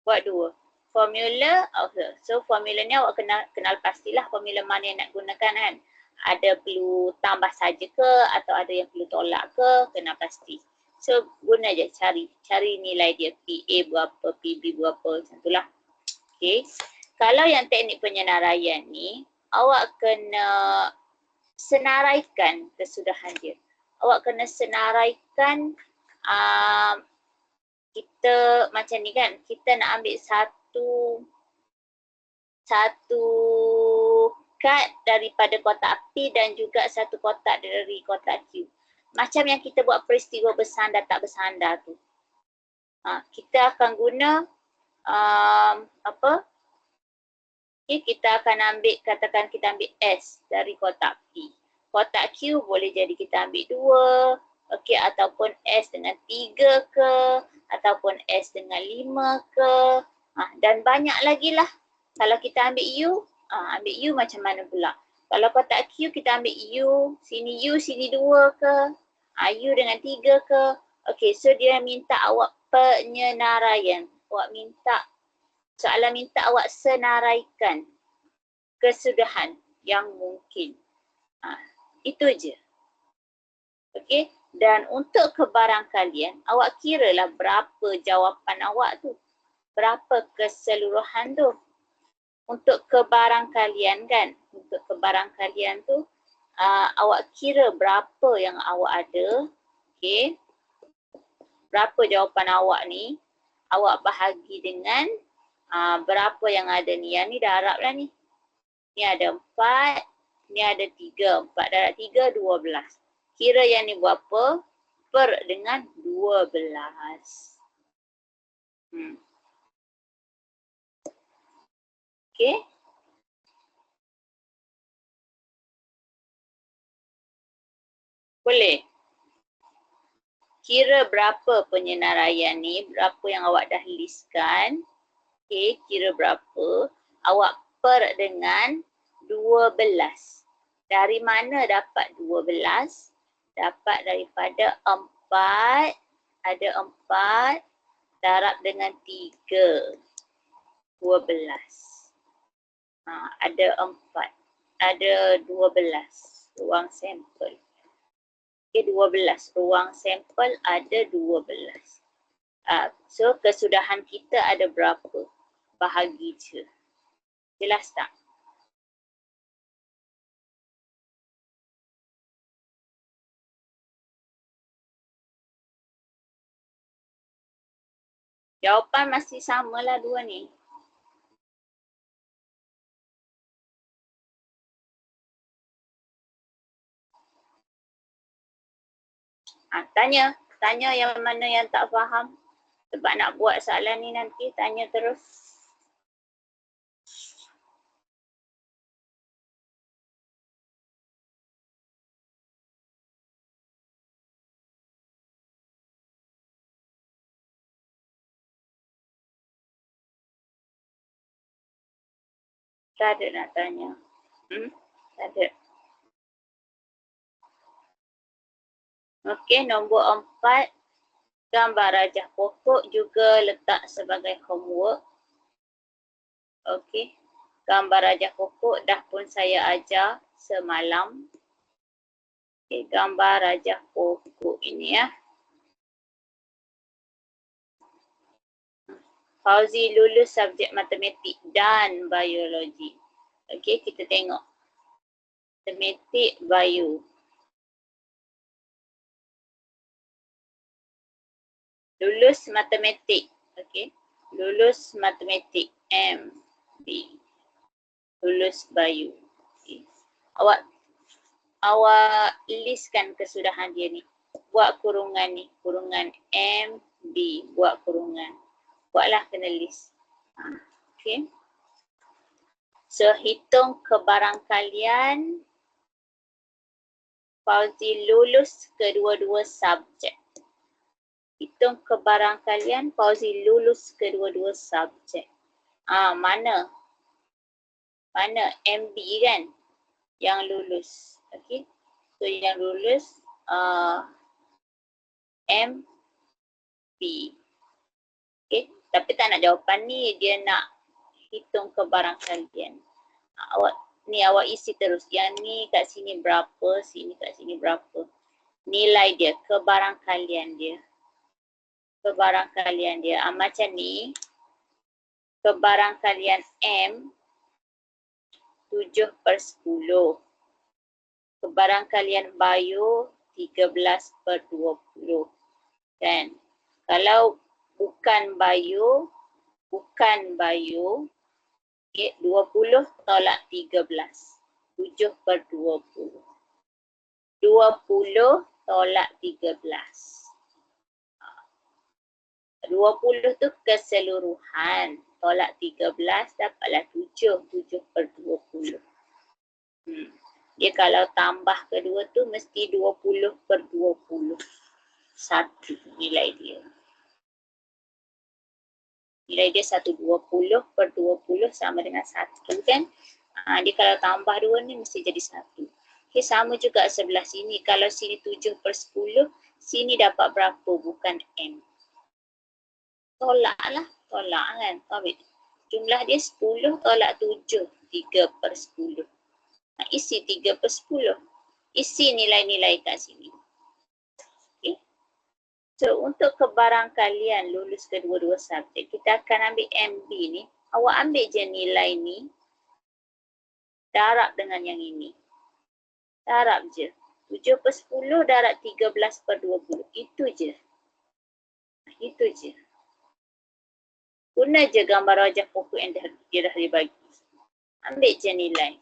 Buat 2. Formula, so formula ni awak kenal pastilah formula mana yang nak gunakan kan. Ada perlu tambah saja ke atau ada yang perlu tolak ke, kenal pasti. So guna je cari nilai dia, PA berapa, PB berapa, macam itulah. Okay. Kalau yang teknik penyenaraian ni, awak kena senaraikan kesudahan dia. Awak kena senaraikan kita macam ni kan, kita nak ambil satu tingkat daripada kotak P dan juga satu kotak dari kotak Q. Macam yang kita buat peristiwa bersandar tak bersandar tu. Kita akan guna okay, kita akan ambil, katakan kita ambil S dari kotak P. Kotak Q boleh jadi kita ambil 2, okay, ataupun S dengan 3 ke, ataupun S dengan 5 ke, dan banyak lagi lah. Kalau kita ambil U macam mana pula? Kalau kotak Q kita ambil U sini 2 ke, U dengan 3 ke. Okay, so dia minta awak penyenaraian. Soalan minta awak senaraikan kesudahan yang mungkin. Itu je. Okay, dan untuk kebarangkalian, awak kiralah berapa jawapan awak tu. Berapa keseluruhan tu. Untuk kebarangkalian kan, untuk kebarangkalian tu, awak kira berapa yang awak ada. Okay. Berapa jawapan awak ni, awak bahagi dengan berapa yang ada ni. Yang ni dah harap lah ni. Ni ada 4, ni ada 3. 4 darab 3, 12. Kira yang ni berapa? Per dengan 12. Okay. Boleh? Kira berapa penyenaraian ni, berapa yang awak dah listkan. Okay, kira berapa. Awak per dengan 12. Dari mana dapat 12? Dapat daripada 4. Ada 4 darab dengan 3. 12. Ada 4. Ada 12 ruang sampel. Okay, 12. Ruang sampel ada 12. So, kesudahan kita ada berapa? Bahagi je. Jelas tak? Jawapan masih samalah dua ni. Tanya yang mana yang tak faham. Sebab nak buat soalan ni nanti, tanya terus. Tak ada nak tanya. Tak ada. Okey, nombor 4. Gambar rajah pokok juga letak sebagai homework. Okey. Gambar rajah pokok dah pun saya ajar semalam. Okey, gambar rajah pokok ini ya. Fauzi lulus subjek matematik dan biologi. Okey, kita tengok. Matematik, bio. Lulus matematik. Okey. Lulus matematik M, B. Lulus bio. Okay. Awak listkan kesudahan dia ni. Buat kurungan ni. Kurungan M, B. Buat kurungan. Buatlah kena list. Okay. So, hitung kebarangkalian Fauzi lulus kedua-dua subjek. Hitung kebarangkalian Fauzi lulus kedua-dua subjek. Mana? Mana? MB kan? Yang lulus. Okay. So, yang lulus MB. Okay. Tapi tak nak jawapan ni. Dia nak hitung kebarangkalian. Awak isi terus. Yang ni kat sini berapa, sini kat sini berapa. Nilai dia, kebarangkalian dia. Kebarangkalian dia. Macam ni. Kebarangkalian M 7/10. Kebarangkalian bio 13/20. Kan? Kalau bukan bio, okay, 20 tolak 13. 7/20. 20 tolak 13. 20 tu keseluruhan. Tolak 13 dapatlah 7. 7/20. Dia kalau tambah kedua tu mesti 20/20. 1 nilai dia. Nilai dia 120/20 sama dengan 1 kan. Dia kalau tambah 2 ni mesti jadi 1. Okay, sama juga sebelah sini. Kalau sini 7/10, sini dapat berapa? Bukan M. Tolak lah. Tolak kan. Jumlah dia 10 tolak 7. 3/10. Isi 3/10. Isi nilai-nilai kat sini. Okay. So, untuk kebarangkalian lulus kedua-dua subjek, kita akan ambil MB ni. Awak ambil je nilai ni. Darab dengan yang ini. Darab je. 7/10 darab 13/20. Itu je. Itu je. Guna je gambar wajah pokok yang dia dah dibagi. Ambil je nilai.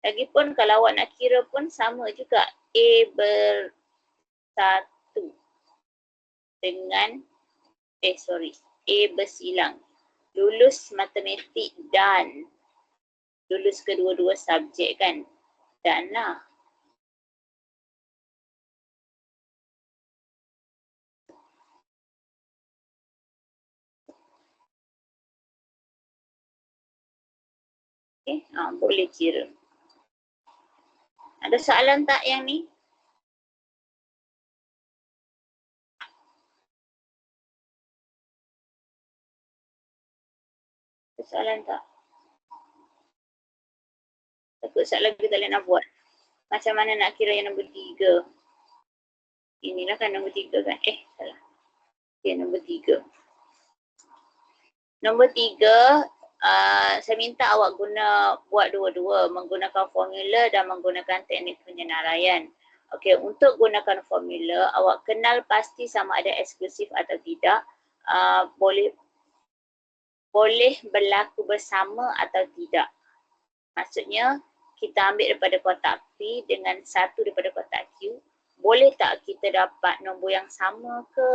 Lagipun kalau awak nak kira pun sama juga. A ber-1 dengan A bersilang. Lulus matematik dan lulus kedua-dua subjek kan. Dan lah. Okay, boleh kira. Ada soalan tak yang ni? Ada soalan tak? Takut soalan lagi tak boleh nak buat. Macam mana nak kira yang nombor 3? Inilah kan nombor 3 kan? Salah. Okay, nombor 3. Nombor 3, saya minta awak buat dua-dua. Menggunakan formula dan menggunakan teknik penyenaraian. Okey, untuk gunakan formula, awak kenal pasti sama ada eksklusif atau tidak. Boleh berlaku bersama atau tidak. Maksudnya, kita ambil daripada kotak P dengan 1 daripada kotak Q. Boleh tak kita dapat nombor yang sama ke?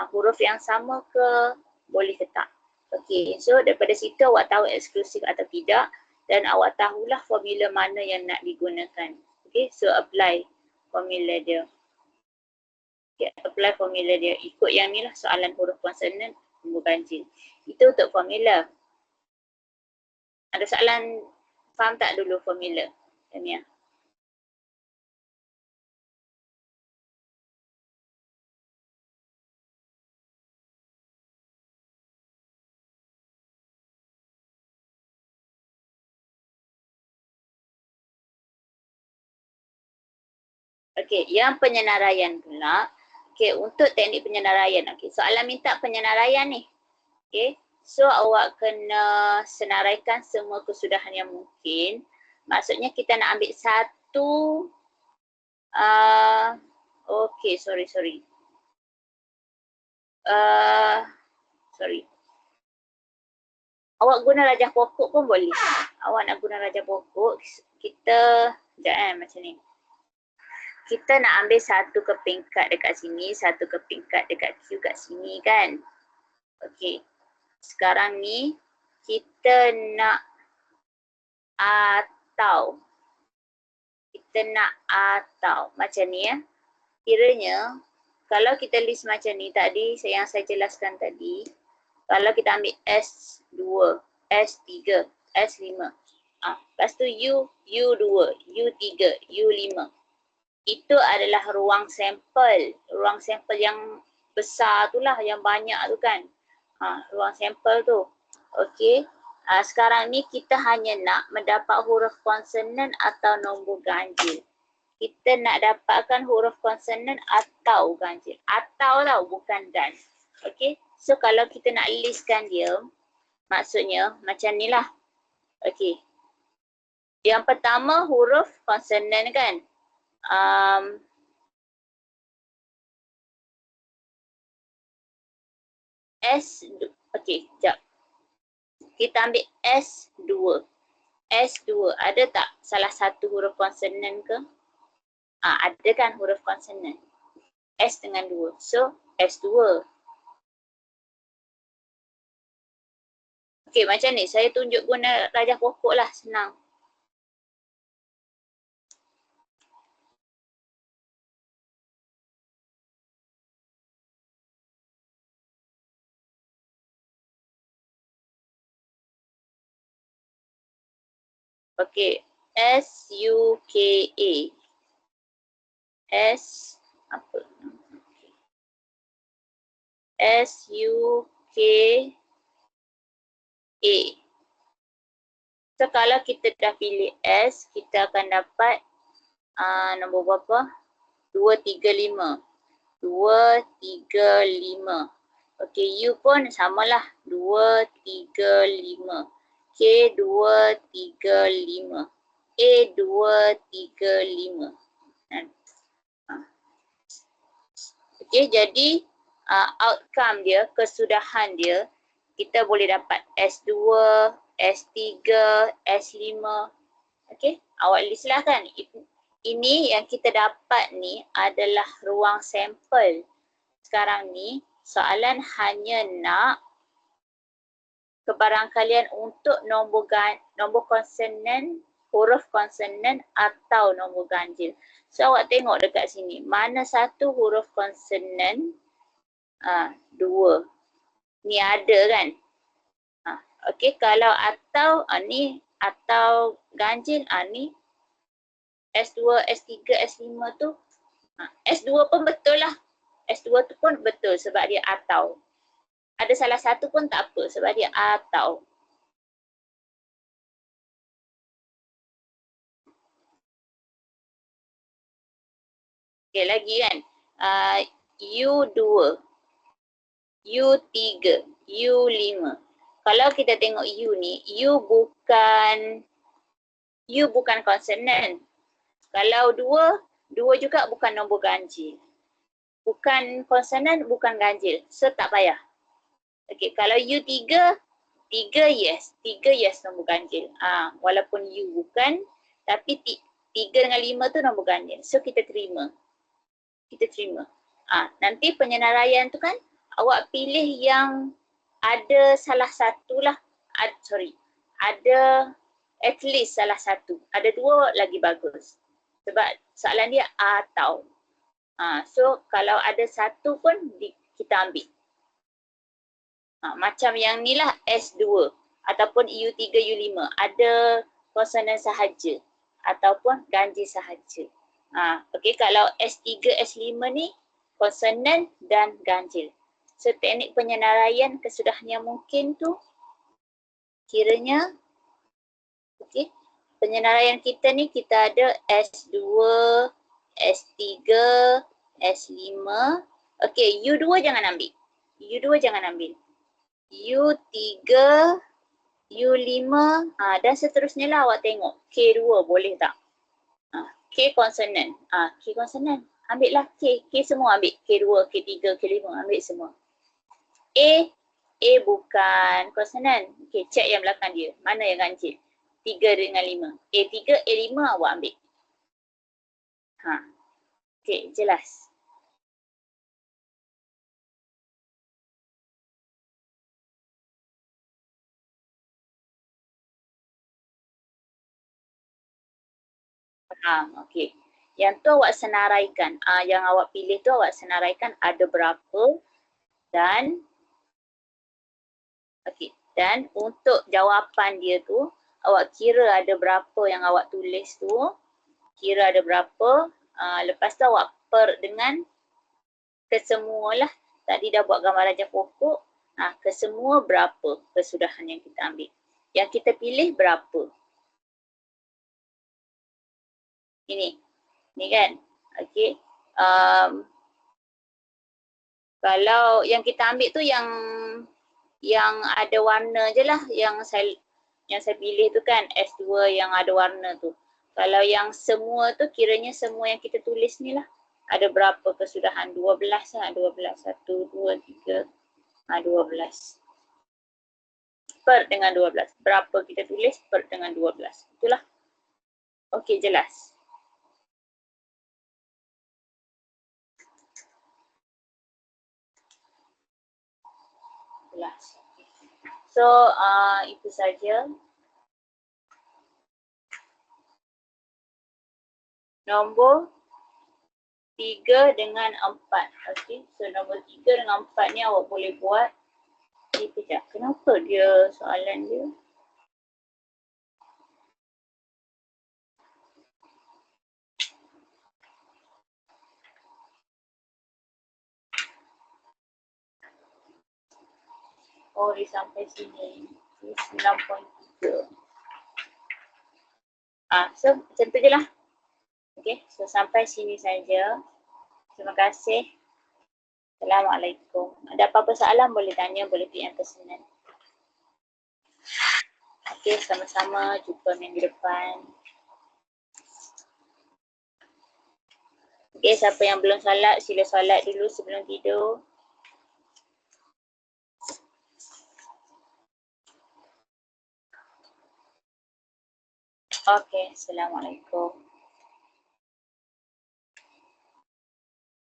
Huruf yang sama ke? Boleh ke tak? Okey, so daripada situ awak tahu eksklusif atau tidak dan awak tahulah formula mana yang nak digunakan. Okey, so apply formula dia. Okay, apply formula dia. Ikut yang ni lah soalan huruf konsonan, nombor ganjil. Itu untuk formula. Ada soalan, faham tak dulu formula? Tania. Okey, yang penyenaraian pula. Okey, untuk teknik penyenaraian. Okey, soalan minta penyenaraian ni. Okey, so awak kena senaraikan semua kesudahan yang mungkin. Maksudnya kita nak ambil satu. Okey, sorry. Sorry. Awak guna rajah pokok pun boleh. Awak nak guna rajah pokok, kita macam ni. Kita nak ambil satu kepingkat dekat sini, satu kepingkat dekat Q kat sini kan. Okey. Sekarang ni kita nak atau macam ni ya. Kiranya kalau kita list macam ni tadi yang saya jelaskan tadi, kalau kita ambil S2, S3, S5. Lepas tu U2, U3, U5. Itu adalah ruang sampel. Ruang sampel yang besar tu lah, yang banyak tu kan. Ruang sampel tu. Okey. Sekarang ni kita hanya nak mendapat huruf konsonan atau nombor ganjil. Kita nak dapatkan huruf konsonan atau ganjil. Atau tau, bukan dan. Okey. So kalau kita nak listkan dia, maksudnya macam ni lah. Okey. Yang pertama huruf konsonan kan. Okey, sekejap. Kita ambil S2. S2, ada tak salah satu huruf konsonan ke? Ada kan huruf konsonan. S dengan 2. So, S2. Okey, macam ni. Saya tunjuk guna rajah pokok lah, senang. Okey, S-U-K-A. S, apa? S-U-K-A. So, kalau kita dah pilih S, kita akan dapat nombor berapa? 235. 235. Okey, U pun samalah. 235. K 235. A 235. Okey, jadi outcome dia, kesudahan dia, kita boleh dapat S2, S3, S5. Okey, awak list lah kan. Ini yang kita dapat ni adalah ruang sampel. Sekarang ni soalan hanya nak kebarangkalian untuk nombor konsonan, huruf konsonan atau nombor ganjil. So awak tengok dekat sini, mana satu huruf konsonan? 2. Ni ada kan? Okey, kalau atau ni atau ganjil, ni S2, S3, S5 tu, S2 pun betul lah. S2 tu pun betul sebab dia atau. Ada salah satu pun tak apa sebab dia atau. Okey, lagi kan. U2, U3, U5. Kalau kita tengok U ni, U bukan konsonan. Kalau 2 juga bukan nombor ganjil. Bukan konsonan, bukan ganjil. So tak payah. Okey, kalau U3, 3 yes. 3 yes nombor ganjil. Walaupun U bukan, tapi 3 dengan 5 tu nombor ganjil. So kita terima. Nanti penyenaraian tu kan, awak pilih yang ada salah satu lah. Ada at least salah satu. Ada 2 lagi bagus. Sebab soalan dia atau. So kalau ada satu pun kita ambil. Macam yang ni lah S2 ataupun U3, U5. Ada konsonan sahaja ataupun ganjil sahaja. Okey, kalau S3, S5 ni konsonan dan ganjil. So teknik penyenaraian kesudahan mungkin tu kiranya, okey, penyenaraian kita ni kita ada S2, S3, S5. Okey, U2 jangan ambil. U2 jangan ambil. U3, U5 dan seterusnya lah awak tengok. K2 boleh tak? K konsonan. K konsonan. Ambil lah K. K semua ambil. K2, K3, K5 ambil semua. A bukan konsonan. Okey, check yang belakang dia. Mana yang ganjil? 3 dengan 5. A3, A5 awak ambil. Okey, jelas. Okey. Yang tu awak senaraikan. Yang awak pilih tu awak senaraikan ada berapa dan okey. Dan untuk jawapan dia tu awak kira ada berapa yang awak tulis tu. Kira ada berapa. Lepas tu awak per dengan kesemua lah. Tadi dah buat gambar rajah pokok. Kesemua berapa kesudahan yang kita ambil. Yang kita pilih berapa. Ini kan. Okey. Kalau yang kita ambil tu yang ada warna je lah. Yang saya pilih tu kan S2 yang ada warna tu. Kalau yang semua tu kiranya semua yang kita tulis ni lah. Ada berapa kesudahan? 12 lah. 12. 1, 2, 3. 12. per dengan 12. Berapa kita tulis per dengan 12. Itulah. Okey, jelas. Jelas. So, itu saja. Nombor 3 dengan 4. Okey, so nombor 3 dengan 4 ni awak boleh buat. Sekejap, kenapa dia soalan dia? Oh, dia sampai sini. 9.3. So macam tu je lah. Okay, so sampai sini saja. Terima kasih. Assalamualaikum. Ada apa-apa soalan boleh tanya, boleh PM personal. Okay, sama-sama. Jumpa minggu depan. Okay, siapa yang belum solat, sila solat dulu sebelum tidur. Okay, Assalamualaikum.